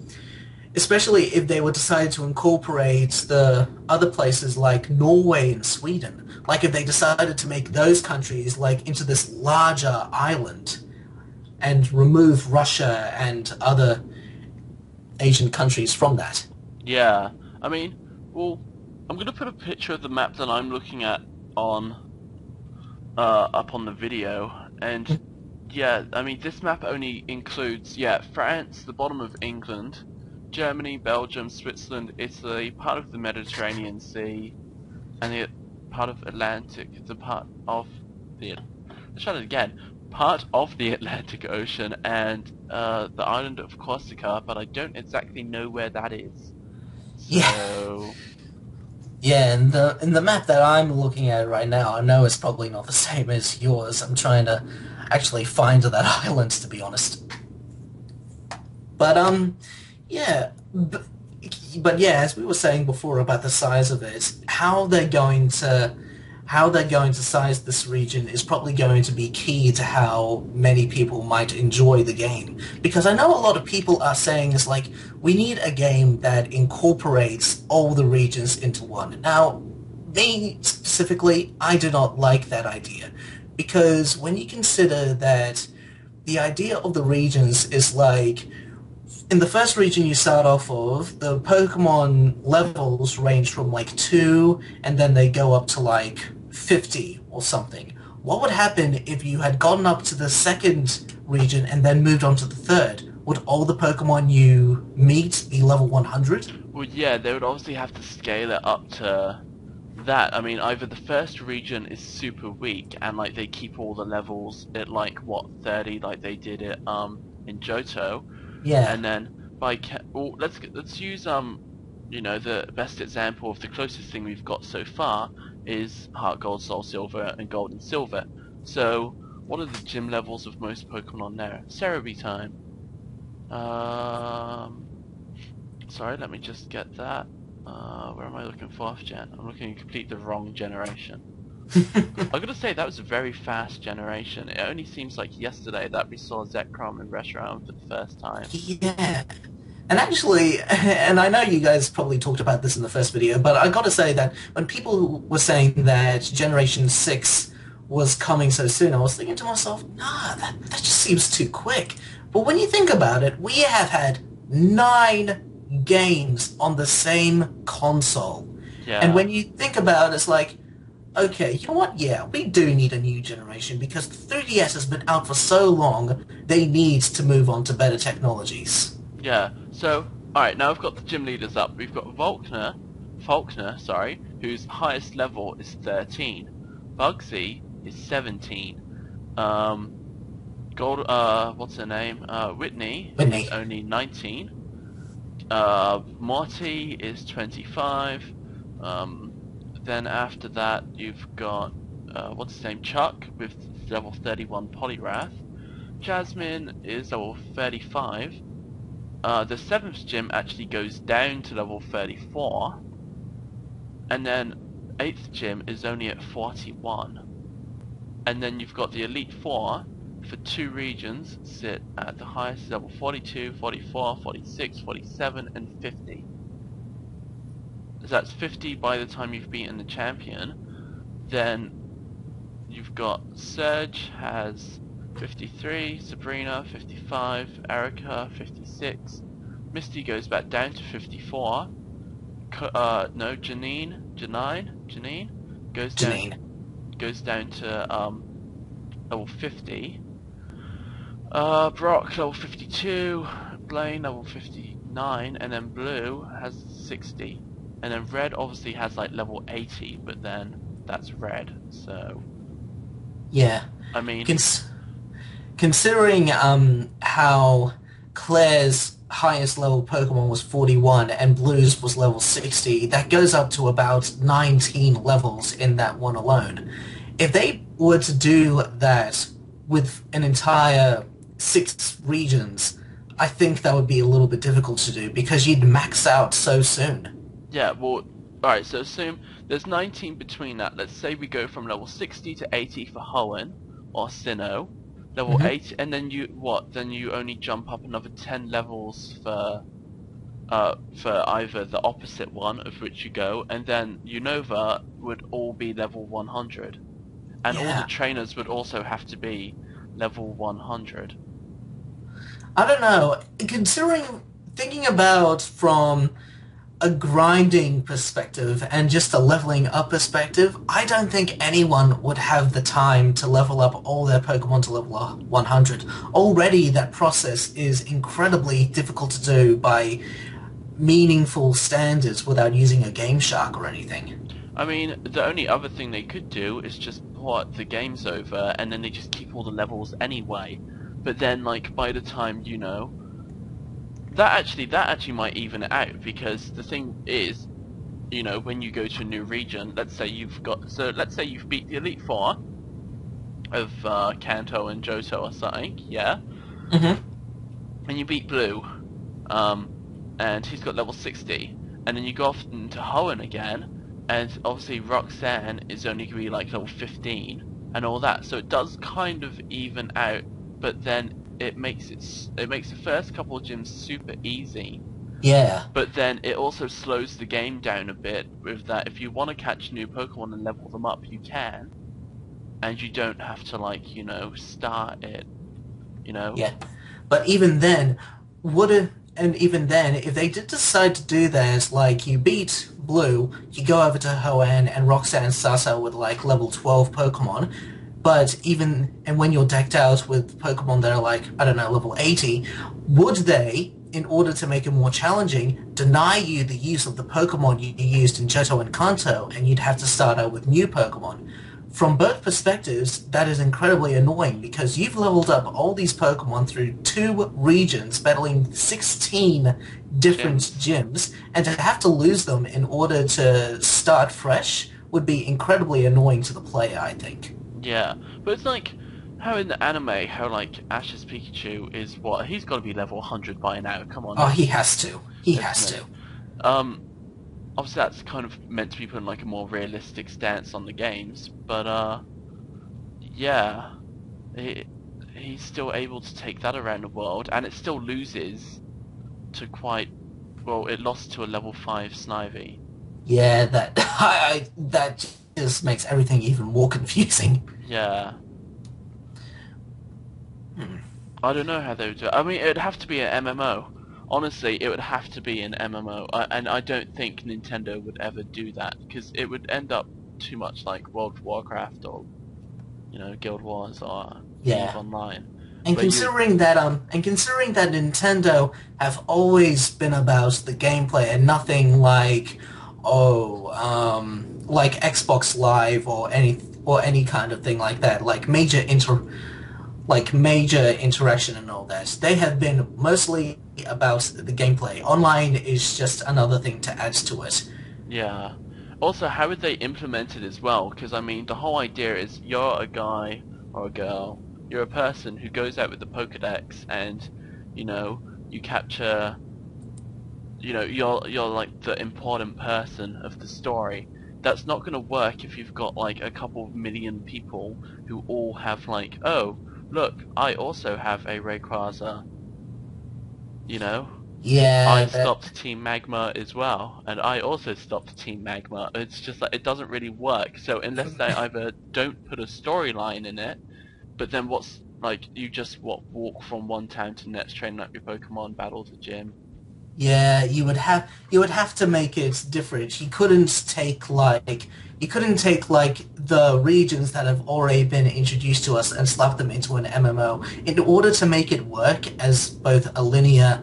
C: if they were decided to incorporate the other places like Norway and Sweden. Like if they decided to make those countries like into this larger island and remove Russia and other Asian countries from that.
B: Yeah. I mean, well, I'm gonna put a picture of the map that I'm looking at on up on the video, and yeah, I mean this map only includes France, the bottom of England, Germany, Belgium, Switzerland, Italy, part of the Mediterranean Sea, and the part of Atlantic, the part of the let's try it again. Part of the Atlantic Ocean, and the island of Corsica, but I don't exactly know where that is. So
C: Yeah, and in the map that I'm looking at right now, I know it's probably not the same as yours. I'm trying to actually find that island, to be honest. But yeah, but yeah, as we were saying before about the size of it, how they're going to size this region is probably going to be key to how many people might enjoy the game. Because I know a lot of people are saying it's like, we need a game that incorporates all the regions into one. Now, me specifically, I do not like that idea. Because when you consider that the idea of the regions is like, in the first region you start off of, the Pokemon levels range from like 2, and then they go up to like 50 or something. What would happen if you had gotten up to the second region and then moved on to the third? Would all the Pokemon you meet be level 100?
B: well, yeah, they would obviously have to scale it up to that. I mean, either the first region is super weak and like they keep all the levels at like what 30, like they did it in Johto,
C: Yeah.
B: and then well, let's use you know, the best example of the closest thing we've got so far is Heart Gold, Soul Silver, and Gold and Silver. So, what are the gym levels of most Pokemon on there? Cerebi time. Sorry, let me just get that. Where am I looking for? Gen? I'm looking to complete the wrong generation. I'm gonna say that was a very fast generation. It only seems like yesterday that we saw Zekrom and Reshiram for the first time.
C: Yeah. And actually, and I know you guys probably talked about this in the first video, but I gotta say that when people were saying that Generation 6 was coming so soon, I was thinking to myself, nah, that just seems too quick. But when you think about it, we have had 9 games on the same console.
B: Yeah.
C: And when you think about it, it's like, okay, you know what? Yeah, we do need a new generation because the 3DS has been out for so long, they need to move on to better technologies.
B: Yeah, so, alright, now we've got the gym leaders up. We've got Faulkner, whose highest level is 13. Bugsy is 17. What's her name? Whitney is only 19. Morty is 25. Then after that, you've got, what's his name? Chuck with level 31 Poliwrath. Jasmine is level 35. The 7th gym actually goes down to level 34, and then 8th gym is only at 41. And then you've got the Elite 4 for 2 regions sit at the highest level 42, 44, 46, 47, and 50. So that's 50 by the time you've beaten the champion. Then you've got Surge has 53, Sabrina 55, Erica 56, Misty goes back down to 54. Janine goes down to level 50. Brock level 52, Blaine level 59, and then Blue has 60. And then Red obviously has like level 80, but then that's Red, so...
C: Yeah.
B: I mean...
C: Considering how Claire's highest level Pokemon was 41 and Blue's was level 60, that goes up to about 19 levels in that one alone. If they were to do that with an entire 6 regions, I think that would be a little bit difficult to do because you'd max out so soon.
B: Yeah, well, alright, so assume there's 19 between that. Let's say we go from level 60 to 80 for Hoenn or Sinnoh, level 8, and then then you only jump up another 10 levels for either the opposite one of which you go, and then Unova would all be level 100. And all the trainers would also have to be level 100.
C: I don't know, thinking about from a grinding perspective and just a leveling up perspective, I don't think anyone would have the time to level up all their Pokemon to level 100. Already that process is incredibly difficult to do by meaningful standards without using a Game Shark or anything.
B: I mean, the only other thing they could do is just port the game's over and then they just keep all the levels anyway. But then, like, by the time, you know, that actually might even it out, because the thing is, you know, when you go to a new region, let's say you've beat the Elite 4 of Kanto and Johto or something, yeah? And you beat Blue, and he's got level 60, and then you go off into Hoenn again, and obviously Roxanne is only going to be like level 15, and all that, so it does kind of even out, but then it makes the first couple of gyms super easy.
C: Yeah.
B: But then it also slows the game down a bit with that if you want to catch new Pokemon and level them up, you can. And you don't have to, like, you know, start it, you know?
C: Yeah. But even then, if they did decide to do that, like, you beat Blue, you go over to Hoenn, and Roxanne starts out with, like, level 12 Pokemon, but when you're decked out with Pokemon that are like, I don't know, level 80, would they, in order to make it more challenging, deny you the use of the Pokemon you used in Johto and Kanto, and you'd have to start out with new Pokemon? From both perspectives, that is incredibly annoying, because you've leveled up all these Pokemon through 2 regions, battling 16 different gyms, and to have to lose them in order to start fresh would be incredibly annoying to the player, I think.
B: Yeah, but it's like how in the anime, how like Ash's Pikachu is what he's got to be level 100 by now. Come on,
C: Oh, he has to. He
B: it's
C: has
B: no.
C: to.
B: Obviously that's kind of meant to be put in like a more realistic stance on the games, but yeah, he's still able to take that around the world, and it still loses to quite well. It lost to a level 5 Snivy.
C: Yeah, that that just makes everything even more confusing.
B: Yeah.
C: Hmm.
B: I don't know how they would do it. I mean, it'd have to be an MMO. Honestly, it would have to be an MMO, and I don't think Nintendo would ever do that because it would end up too much like World of Warcraft or, you know, Guild Wars or
C: Yeah.
B: EVE Online.
C: And
B: But
C: considering that Nintendo have always been about the gameplay and nothing like like Xbox Live or any kind of thing like that, like major interaction and all that. They have been mostly about the gameplay. Online is just another thing to add to it.
B: yeah. Also, how would they implement it as well? Because I mean, the whole idea is you're a guy or a girl, you're a person who goes out with the Pokédex, and you know you capture. You know, you're like the important person of the story. That's not going to work if you've got like a couple of million people who all have like, oh, look, I also have a Rayquaza. You know, I
C: Yeah, that
B: stopped Team Magma as well, and I also stopped Team Magma. It's just like it doesn't really work. So unless they either don't put a storyline in it, but then what's like you just walk from one town to the next, train up your Pokemon, battle the gym.
C: Yeah, you would have to make it different. You couldn't take like the regions that have already been introduced to us and slap them into an MMO in order to make it work as both a linear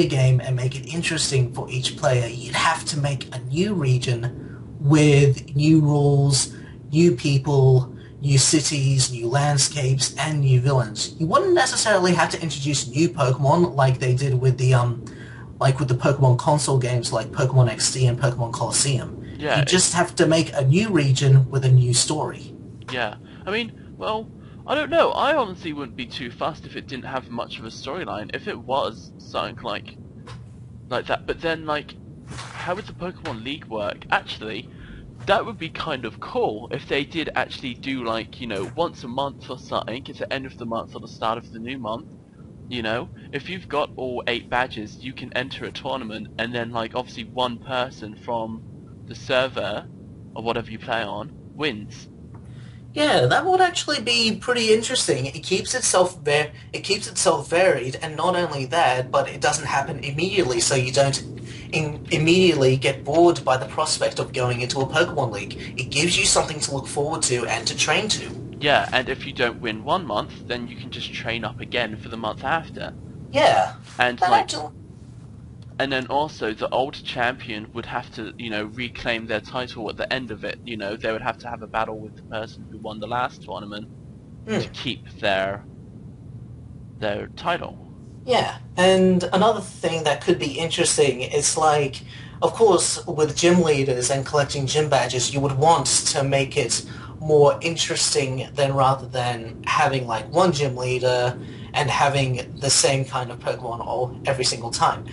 C: game and make it interesting for each player. You'd have to make a new region with new rules, new people, new cities, new landscapes, and new villains. You wouldn't necessarily have to introduce new Pokemon like they did with the Pokemon console games like Pokemon XD and Pokemon Colosseum.
B: Yeah,
C: You just have to make a new region with a new story.
B: yeah. I mean, well, I don't know. I honestly wouldn't be too fussed if it didn't have much of a storyline. If it was something like that, but then like, how would the Pokemon League work? Actually, that would be kind of cool if they did actually do like, you know, once a month or something. It's the end of the month or the start of the new month. You know, if you've got all 8 badges, you can enter a tournament, and then like obviously one person from the server or whatever you play on wins.
C: Yeah, that would actually be pretty interesting. It keeps itself varied, and not only that, but it doesn't happen immediately, so you don't immediately get bored by the prospect of going into a Pokemon League. It gives you something to look forward to and to train to.
B: Yeah, and if you don't win one month, then you can just train up again for the month after.
C: Yeah,
B: And
C: that
B: like,
C: actually...
B: and then also the old champion would have to, you know, reclaim their title at the end of it. You know, they would have to have a battle with the person who won the last tournament to keep their title.
C: Yeah, and another thing that could be interesting is like, of course, with gym leaders and collecting gym badges, you would want to make it more interesting rather than having like one gym leader and having the same kind of Pokemon all every single time.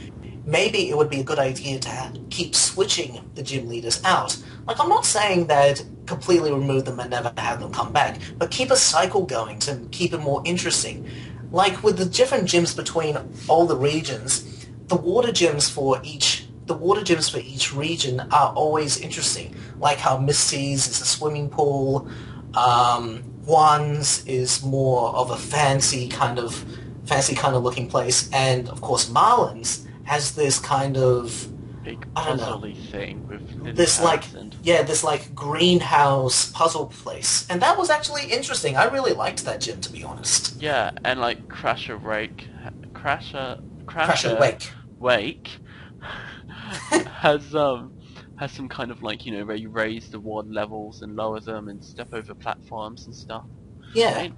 C: Maybe it would be a good idea to keep switching the gym leaders out. Like, I'm not saying that completely remove them and never have them come back, but keep a cycle going to keep it more interesting. Like, with the different gyms between all the regions, the water gyms for each region are always interesting. Like how Misty's is a swimming pool, Juan's is more of a fancy kind of looking place, and of course Marlin's has this kind of
B: Big
C: I don't know
B: puzzly thing with
C: this like greenhouse puzzle place, and that was actually interesting. I really liked that gym, to be honest.
B: yeah, and like Crasher Wake has some kind of like, you know, where you raise the ward levels and lower them and step over platforms and stuff.
C: Yeah.
B: I mean,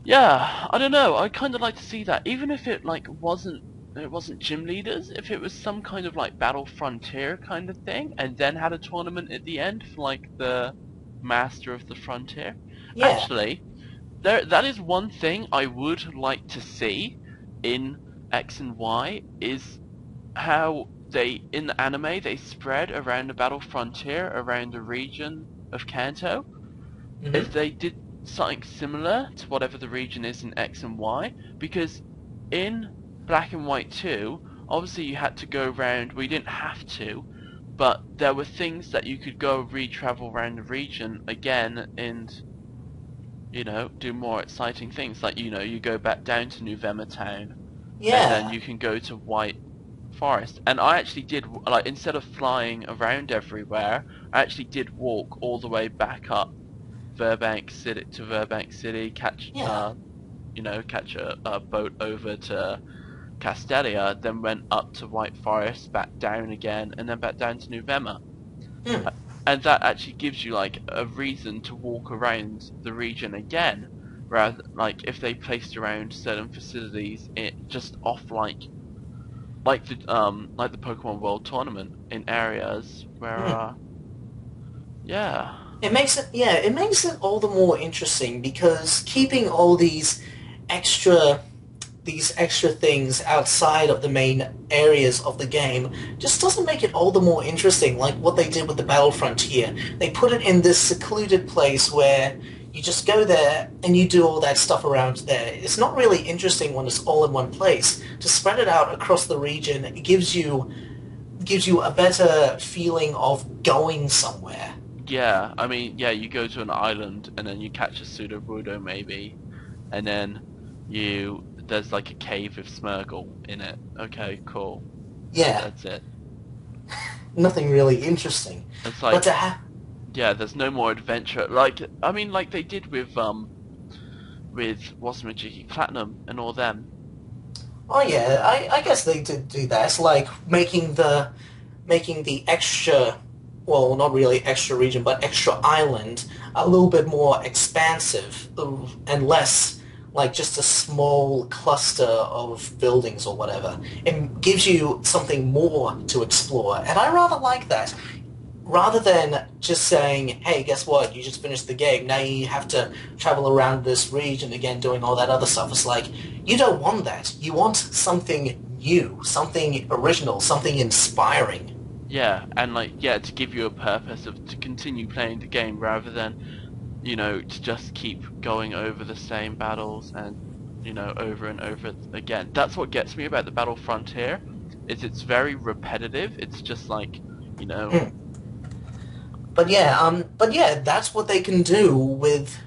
B: yeah, I don't know. I'd kind of like to see that, even if it like wasn't it wasn't gym leaders, if it was some kind of like battle frontier kind of thing, and then had a tournament at the end for like the master of the frontier.
C: Yeah.
B: Actually, that is one thing I would like to see in X and Y, is how they, in the anime, they spread around the battle frontier, around the region of Kanto. If they did something similar to whatever the region is in X and Y, because in Black and White 2, obviously you had to go around, well, you didn't have to, but there were things that you could go re-travel around the region again and, you know, do more exciting things. Like, you know, you go back down to New Vema Town,
C: Yeah.
B: and then you can go to White Forest. And I actually did, like, instead of flying around everywhere, I actually did walk all the way back up Burbank City, catch you know, catch a boat over to Castelia, then went up to White Forest, back down again, and then back down to New Vema. And that actually gives you like a reason to walk around the region again, rather like if they placed around certain facilities just off like the Pokemon World Tournament in areas where yeah.
C: It makes it all the more interesting, because keeping all these extra things outside of the main areas of the game just doesn't make it all the more interesting, like what they did with the Battle Frontier. They put it in this secluded place where you just go there and you do all that stuff around there. It's not really interesting when it's all in one place. To spread it out across the region, it gives you a better feeling of going somewhere.
B: Yeah, I mean, yeah, you go to an island and then you catch a Sudowoodo maybe, and then there's like a cave with Smeargle in it. Okay, cool.
C: Yeah.
B: That's it.
C: Nothing really interesting.
B: It's like,
C: but
B: yeah, there's no more adventure. Like, I mean, like they did with Wasmajiki Platinum and all them.
C: Oh yeah, I guess they did do that. It's like making the extra, well, not really extra region, but extra island a little bit more expansive and less like just a small cluster of buildings or whatever. It gives you something more to explore, and I rather like that. Rather than just saying, hey, guess what, you just finished the game, now you have to travel around this region again doing all that other stuff. It's like, you don't want that. You want something new, something original, something inspiring.
B: Yeah, and like, yeah, to give you a purpose to continue playing the game rather than, you know, to just keep going over the same battles and, you know, over and over again. That's what gets me about the Battle Frontier, is it's very repetitive. It's just like, you know...
C: But yeah, that's what they can do if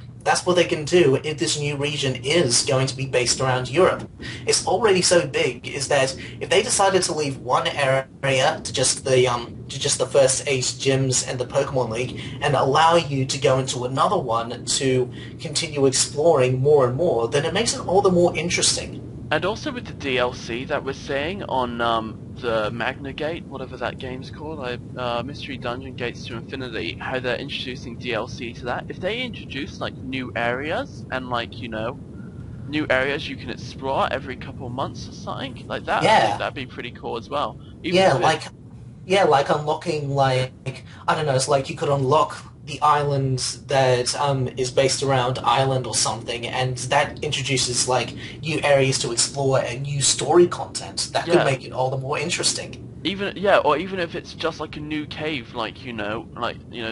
C: this new region is going to be based around Europe. It's already so big, is that if they decided to leave one area to just the first 8 gyms and the Pokemon League, and allow you to go into another one to continue exploring more and more, then it makes it all the more interesting.
B: And also with the DLC that we're seeing on the Magna Gate, whatever that game's called, Mystery Dungeon Gates to Infinity, how they're introducing DLC to that. If they introduce like new areas and like, you know, new areas you can explore every couple of months or something like that, I think that'd be pretty cool as well.
C: Like unlocking, like, I don't know, it's like you could unlock the island that is based around Island or something, and that introduces like new areas to explore and new story content. That could make it all the more interesting.
B: Or even if it's just like a new cave, like, you know,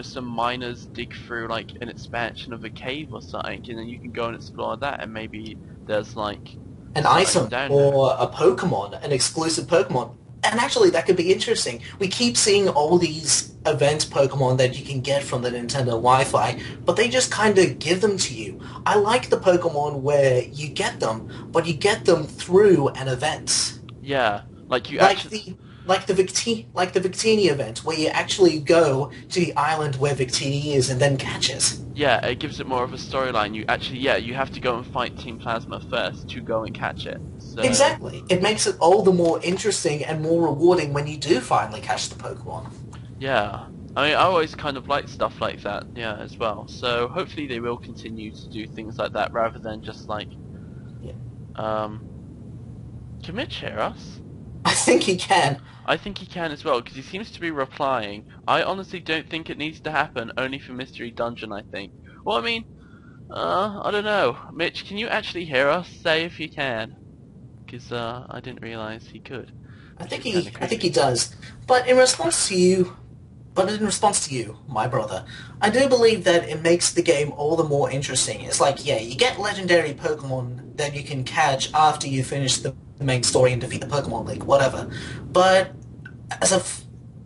B: some miners dig through like an expansion of a cave or something, and then you can go and explore that, and maybe there's like
C: an item or a Pokemon, an exclusive Pokemon. And actually, that could be interesting. We keep seeing all these event Pokemon that you can get from the Nintendo Wi-Fi, but they just kind of give them to you. I like the Pokemon where you get them, but you get them through an event.
B: Yeah, like you
C: like the Victini event, where you actually go to the island where Victini is and then catch it.
B: Yeah, it gives it more of a storyline. You have to go and fight Team Plasma first to go and catch it. So...
C: Exactly. It makes it all the more interesting and more rewarding when you do finally catch the Pokemon.
B: Yeah. I mean, I always kind of like stuff like that, yeah, as well. So hopefully they will continue to do things like that rather than just like...
C: Yeah.
B: Can Mitch hear us?
C: I think he can.
B: I think he can as well, because he seems to be replying. I honestly don't think it needs to happen, only for Mystery Dungeon, I think. Well, I mean, I don't know. Mitch, can you actually hear us? Say if you can. Because, I didn't realise he could.
C: I think he does. But in response to you, my brother, I do believe that it makes the game all the more interesting. It's like, yeah, you get legendary Pokemon that you can catch after you finish the main story and defeat the Pokemon League, whatever. But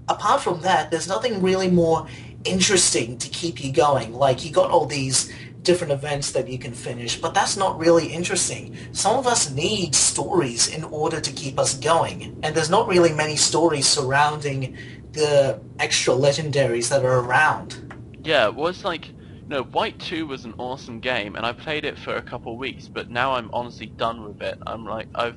C: apart from that, there's nothing really more interesting to keep you going. Like, you got all these different events that you can finish, but that's not really interesting. Some of us need stories in order to keep us going, and there's not really many stories surrounding the extra legendaries that are around.
B: Yeah, well, it's like, White 2 was an awesome game, and I played it for a couple of weeks, but now I'm honestly done with it. I'm like, I've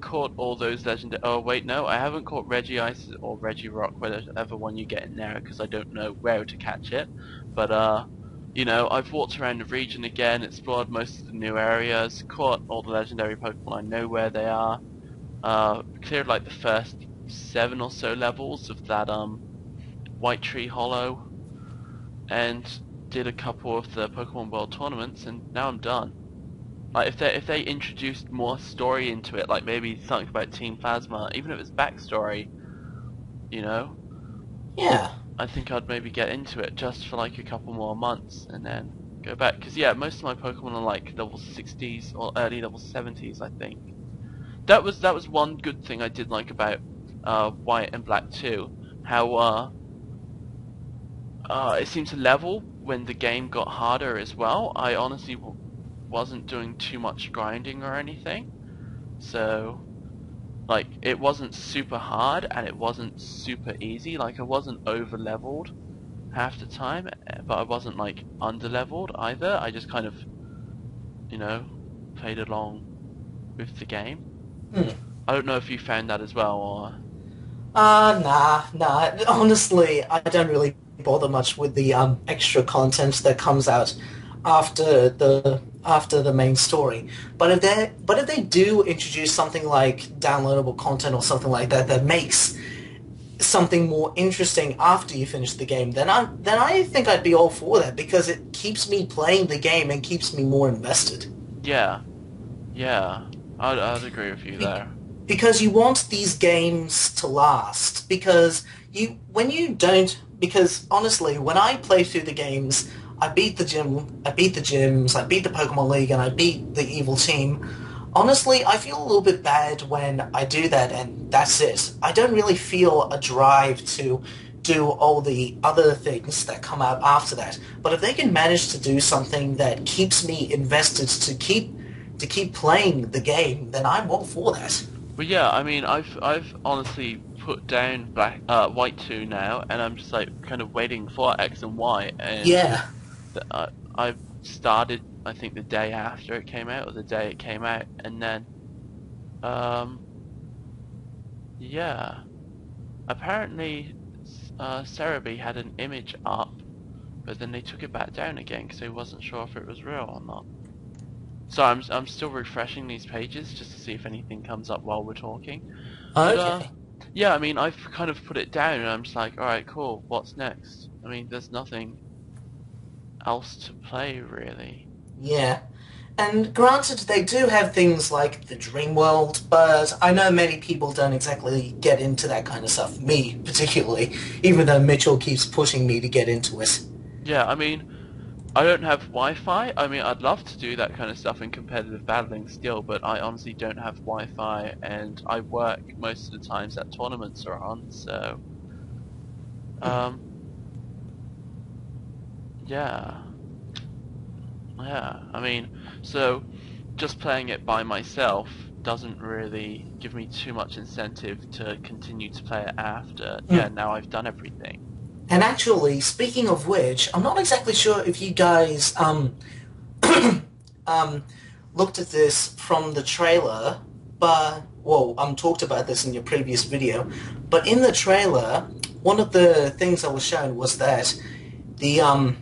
B: caught all those legendary... Oh, wait, no, I haven't caught Regice or Regirock, whatever one you get in there, because I don't know where to catch it. But, I've walked around the region again, explored most of the new areas, caught all the legendary Pokemon, I know where they are. Cleared, like, the first 7 or so levels of that, White Tree Hollow, and did a couple of the Pokemon World tournaments, and now I'm done. Like, if they introduced more story into it, like maybe something about Team Plasma, even if it's backstory,
C: Yeah.
B: I think I'd maybe get into it just for like a couple more months and then go back. Because yeah, most of my Pokemon are like level 60s or early level 70s, I think. That was one good thing I did like about White and Black 2, how it seemed to level when the game got harder as well. I honestly wasn't doing too much grinding or anything, so like it wasn't super hard and it wasn't super easy. Like I wasn't over leveled half the time, but I wasn't like under leveled either. I just kind of played along with the game. I don't know if you found that as well, or
C: Nah. Honestly, I don't really bother much with the extra content that comes out after the main story. But if they do introduce something like downloadable content or something like that that makes something more interesting after you finish the game, then I think I'd be all for that, because it keeps me playing the game and keeps me more invested.
B: yeah, I'd agree with you there.
C: Because you want these games to last. Because honestly, when I play through the games, I beat the gyms, I beat the Pokemon League, and I beat the evil team. Honestly, I feel a little bit bad when I do that and that's it. I don't really feel a drive to do all the other things that come out after that. But if they can manage to do something that keeps me invested to keep playing the game, then I'm all for that.
B: But yeah, I mean, I've honestly put down White 2 now, and I'm just like kind of waiting for X and Y. And
C: yeah,
B: I started, I think, the day after it came out, or the day it came out, and then, yeah, apparently, Cerebi had an image up, but then they took it back down again because they wasn't sure if it was real or not. So I'm still refreshing these pages just to see if anything comes up while we're talking.
C: okay.
B: But, yeah, I mean, I've kind of put it down and I'm just like, alright, cool, what's next? I mean, there's nothing else to play, really.
C: Yeah. And granted, they do have things like the Dream World, but I know many people don't exactly get into that kind of stuff. Me, particularly, even though Mitchell keeps pushing me to get into it.
B: Yeah, I mean, I don't have Wi-Fi. I mean, I'd love to do that kind of stuff in competitive battling still, but I honestly don't have Wi-Fi, and I work most of the times that tournaments are on, so... yeah. Yeah, I mean, so just playing it by myself doesn't really give me too much incentive to continue to play it after. Yeah, now I've done everything.
C: And actually, speaking of which, I'm not exactly sure if you guys looked at this from the trailer, but talked about this in your previous video. But in the trailer, one of the things that was shown was that the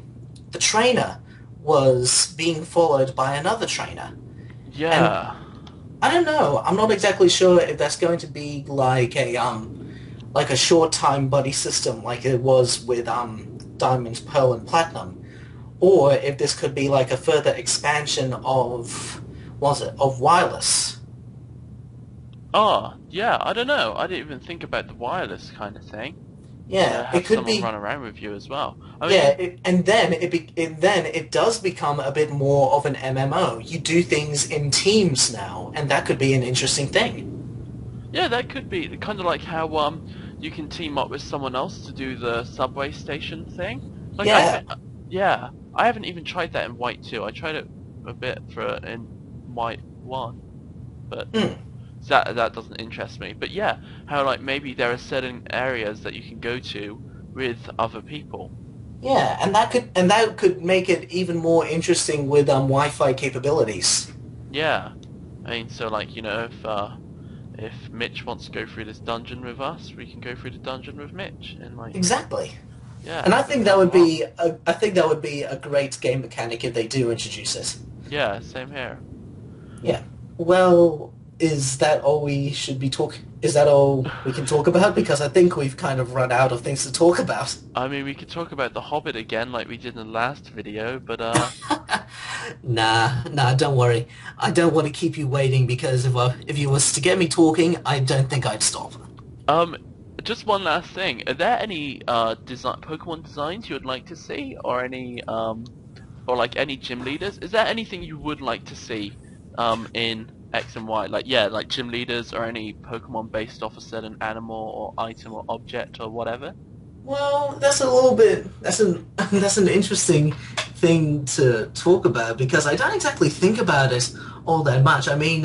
C: trainer was being followed by another trainer.
B: Yeah.
C: I don't know. I'm not exactly sure if that's going to be like a short time buddy system like it was with Diamond, Pearl, and Platinum, or if this could be like a further expansion of what was it of wireless.
B: Oh, yeah, I don't know. I didn't even think about the wireless kind of thing. To
C: Yeah, it
B: have
C: could
B: someone
C: be.
B: run around with you as well. I
C: Yeah,
B: mean,
C: then it does become a bit more of an MMO. You do things in teams now, and that could be an interesting thing.
B: yeah, that could be kind of like how you can team up with someone else to do the subway station thing. Like
C: Yeah.
B: yeah, I haven't even tried that in White 2. I tried it a bit in White 1, but
C: Hmm.
B: that doesn't interest me. But yeah, how like maybe there are certain areas that you can go to with other people.
C: Yeah, and that could make it even more interesting with Wi-Fi capabilities.
B: Yeah, I mean, so like if Mitch wants to go through this dungeon with us, we can go through the dungeon with Mitch, and like
C: Exactly. And
B: yeah,
C: I
B: we can
C: think that
B: help
C: would
B: him out.
C: be I think that would be a great game mechanic if they do introduce it.
B: Yeah, same here.
C: Yeah. Well, is that all we should be talking? Is that all we can talk about? Because I think we've kind of run out of things to talk about.
B: I mean, we could talk about The Hobbit again like we did in the last video, but
C: Nah, don't worry. I don't want to keep you waiting because if you was to get me talking, I don't think I'd stop.
B: um, just one last thing. Are there any Pokemon designs you would like to see, or any or like any gym leaders? Is there anything you would like to see in X and Y? Like yeah, like gym leaders or any Pokemon based off a certain animal or item or object or whatever?
C: Well, that's a little bit that's an interesting thing to talk about because I don't exactly think about it all that much. I mean,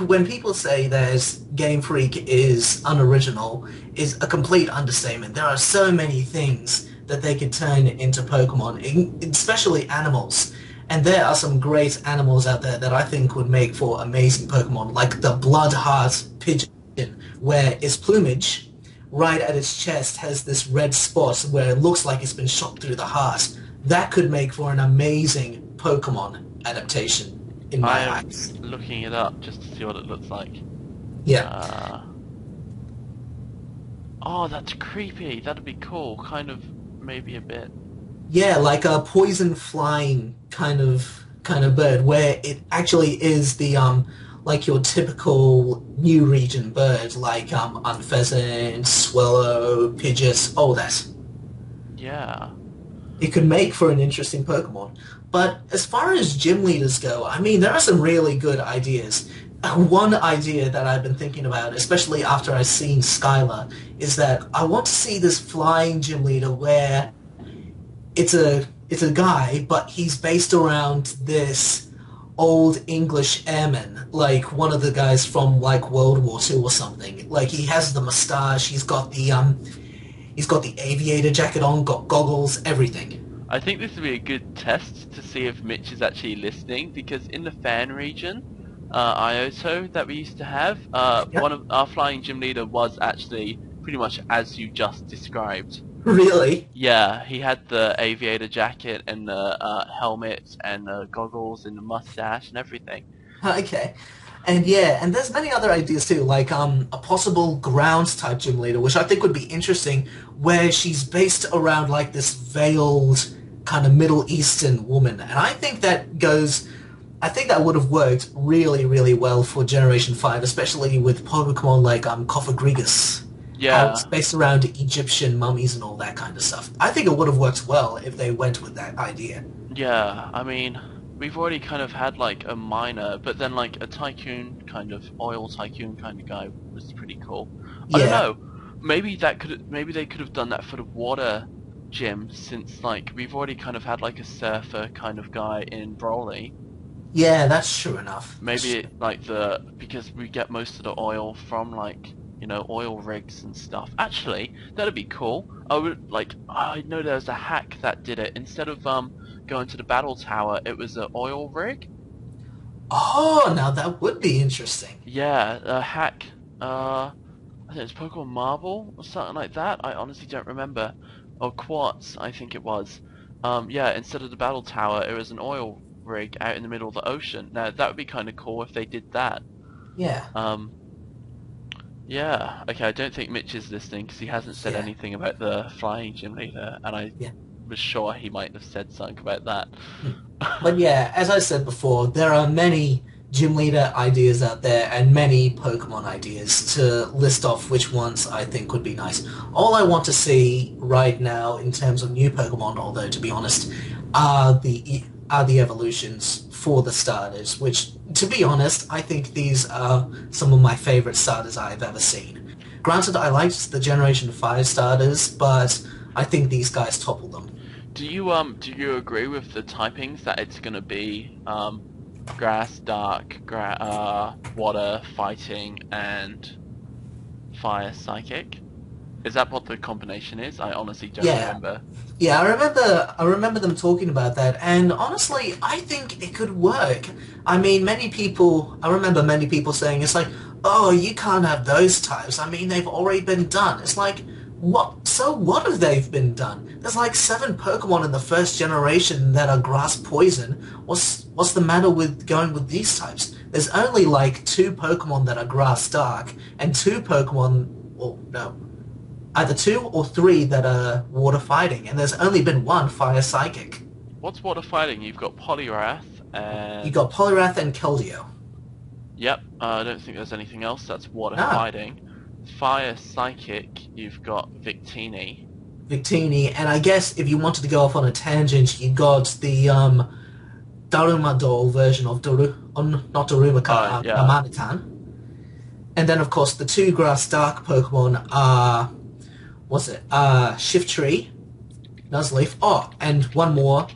C: when people say there's Game Freak is unoriginal, is a complete understatement. There are so many things that they could turn into Pokemon, especially animals. And there are some great animals out there that I think would make for amazing Pokemon, like the Bloodheart Pigeon, where its plumage right at its chest has this red spot where it looks like it's been shot through the heart. That could make for an amazing Pokemon adaptation in
B: I
C: my
B: am
C: eyes.
B: looking it up just to see what it looks like.
C: Yeah.
B: Uh, oh, that's creepy. That'd be cool. Kind of, maybe a bit.
C: Yeah, like a poison flying kind of bird where it actually is the like your typical new region bird like unpheasant, swallow, pidgeot, all that.
B: Yeah.
C: It could make for an interesting Pokemon. But as far as gym leaders go, I mean, there are some really good ideas. One idea that I've been thinking about, especially after I've seen Skylar, is that I want to see this flying gym leader where it's a guy, but he's based around this old English airman, like one of the guys from like World War II or something. Like he has the mustache, he's got the aviator jacket on, got goggles, everything.
B: I think this would be a good test to see if Mitch is actually listening, because in the fan region, Ioto, that we used to have, one
C: Yep.
B: of our flying gym leader was actually pretty much as you just described.
C: Really?
B: Yeah, he had the aviator jacket and the helmet and the goggles and the mustache and everything.
C: Okay. And yeah, and there's many other ideas too, like a possible ground type gym leader, which I think would be interesting, where she's based around like this veiled kind of Middle Eastern woman. And I think that would have worked really, really well for Generation 5, especially with Pokemon like Cofagrigus. How it's
B: Yeah,
C: based around Egyptian mummies and all that kind of stuff. I think it would have worked well if they went with that idea.
B: yeah, I mean, we've already kind of had like a miner, but then like a tycoon kind of, oil tycoon kind of guy was pretty cool. I don't
C: Yeah.
B: know, maybe they could have done that for the water gym, since like we've already kind of had like a surfer kind of guy in Broly.
C: Yeah, that's true enough.
B: Maybe like because we get most of the oil from like oil rigs and stuff. Actually, that'd be cool. I know there's a hack that did it. Instead of going to the battle tower, it was an oil rig.
C: Oh, now that would be interesting.
B: Yeah, a hack. I think it's Pokemon Marble or something like that. I honestly don't remember. Or Quartz, I think it was. Yeah, instead of the battle tower, it was an oil rig out in the middle of the ocean. Now that would be kind of cool if they did that.
C: Yeah.
B: Yeah, okay, I don't think Mitch is listening because he hasn't said
C: Yeah.
B: anything about the flying gym leader, and I
C: Yeah.
B: was sure he might have said something about that.
C: But yeah, as I said before, there are many gym leader ideas out there and many Pokemon ideas to list off which ones I think would be nice. All I want to see right now in terms of new Pokemon, although to be honest, are the evolutions for the starters, which to be honest, I think these are some of my favorite starters I've ever seen. Granted, I liked the Generation 5 starters, but I think these guys topple them.
B: Do you agree with the typings that it's gonna be grass, dark, water, fighting, and fire, psychic? Is that what the combination is? I honestly don't
C: Yeah.
B: remember.
C: Yeah, I remember them talking about that, and honestly, I think it could work. I mean, I remember many people saying it's like, oh, you can't have those types. I mean, they've already been done. It's like, what? So what if they've been done? There's like 7 Pokemon in the first generation that are grass poison. What's the matter with going with these types? There's only like 2 Pokemon that are grass dark, and 2 Pokemon, well, no, either 2 or 3 that are water fighting, and there's only been 1 fire psychic.
B: What's water fighting? You've got Poliwrath and...
C: You got Poliwrath and Keldeo.
B: Yep, I don't think there's anything else that's water
C: Ah.
B: fighting. Fire psychic, you've got Victini.
C: Victini, and I guess if you wanted to go off on a tangent, you got the Darumadol version of not Darumaka,
B: Yeah.
C: Namanitan. And then of course the 2 grass dark Pokemon are Shiftry, Nuzleaf, and one more,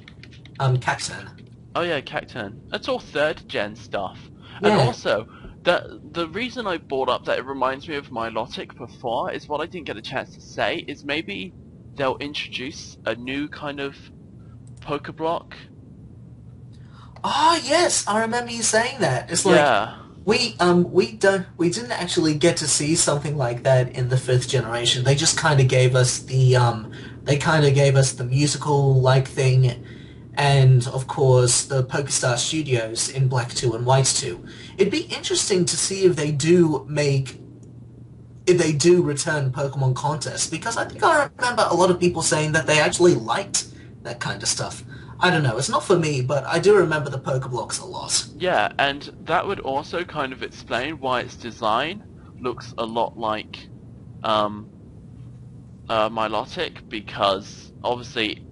C: Cacturn.
B: Oh yeah, Cacturn. That's all 3rd gen stuff.
C: Yeah.
B: And also, the reason I brought up that it reminds me of Milotic before is what I didn't get a chance to say is maybe they'll introduce a new kind of Pokeblock.
C: Ah, yes, I remember you saying that. It's like,
B: Yeah.
C: we didn't actually get to see something like that in the 5th generation. They just kind of gave us the musical like thing, and of course the PokeStar Studios in Black 2 and White 2. It'd be interesting to see if they do return Pokemon contests, because I think I remember a lot of people saying that they actually liked that kind of stuff. I don't know, it's not for me, but I do remember the Pokeblocks a lot.
B: Yeah, and that would also kind of explain why its design looks a lot like Milotic, because obviously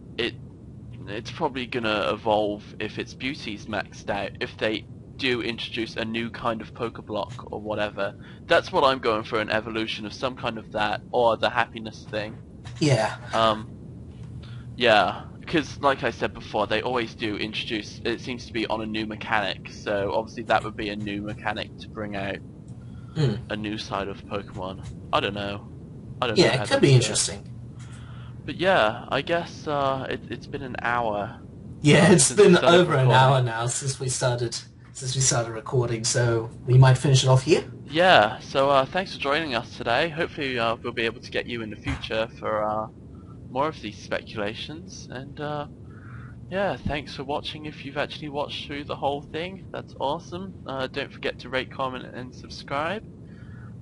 B: it's probably gonna evolve if its beauty's maxed out, if they do introduce a new kind of Pokeblock or whatever. That's what I'm going for, an evolution of some kind of that, or the happiness thing.
C: Yeah.
B: Yeah, because like I said before, they always do introduce, it seems to be on a new mechanic, so obviously that would be a new mechanic to bring out a new side of Pokemon. I don't know.
C: Yeah, it could be interesting.
B: But yeah, I guess it's been an hour.
C: Yeah, it's
B: since we
C: been
B: started
C: over an
B: recording.
C: hour now since we started recording, so we might finish it off here.
B: Yeah, so thanks for joining us today. Hopefully we'll be able to get you in the future for more of these speculations. And yeah, thanks for watching. If you've actually watched through the whole thing, that's awesome. Don't forget to rate, comment, and subscribe.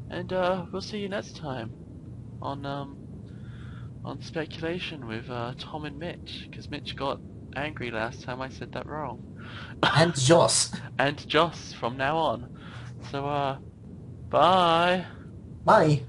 B: And we'll see you next time on speculation with Tom and Mitch, because Mitch got angry last time I said that wrong.
C: And Joss.
B: And Joss from now on. So bye.
C: Bye.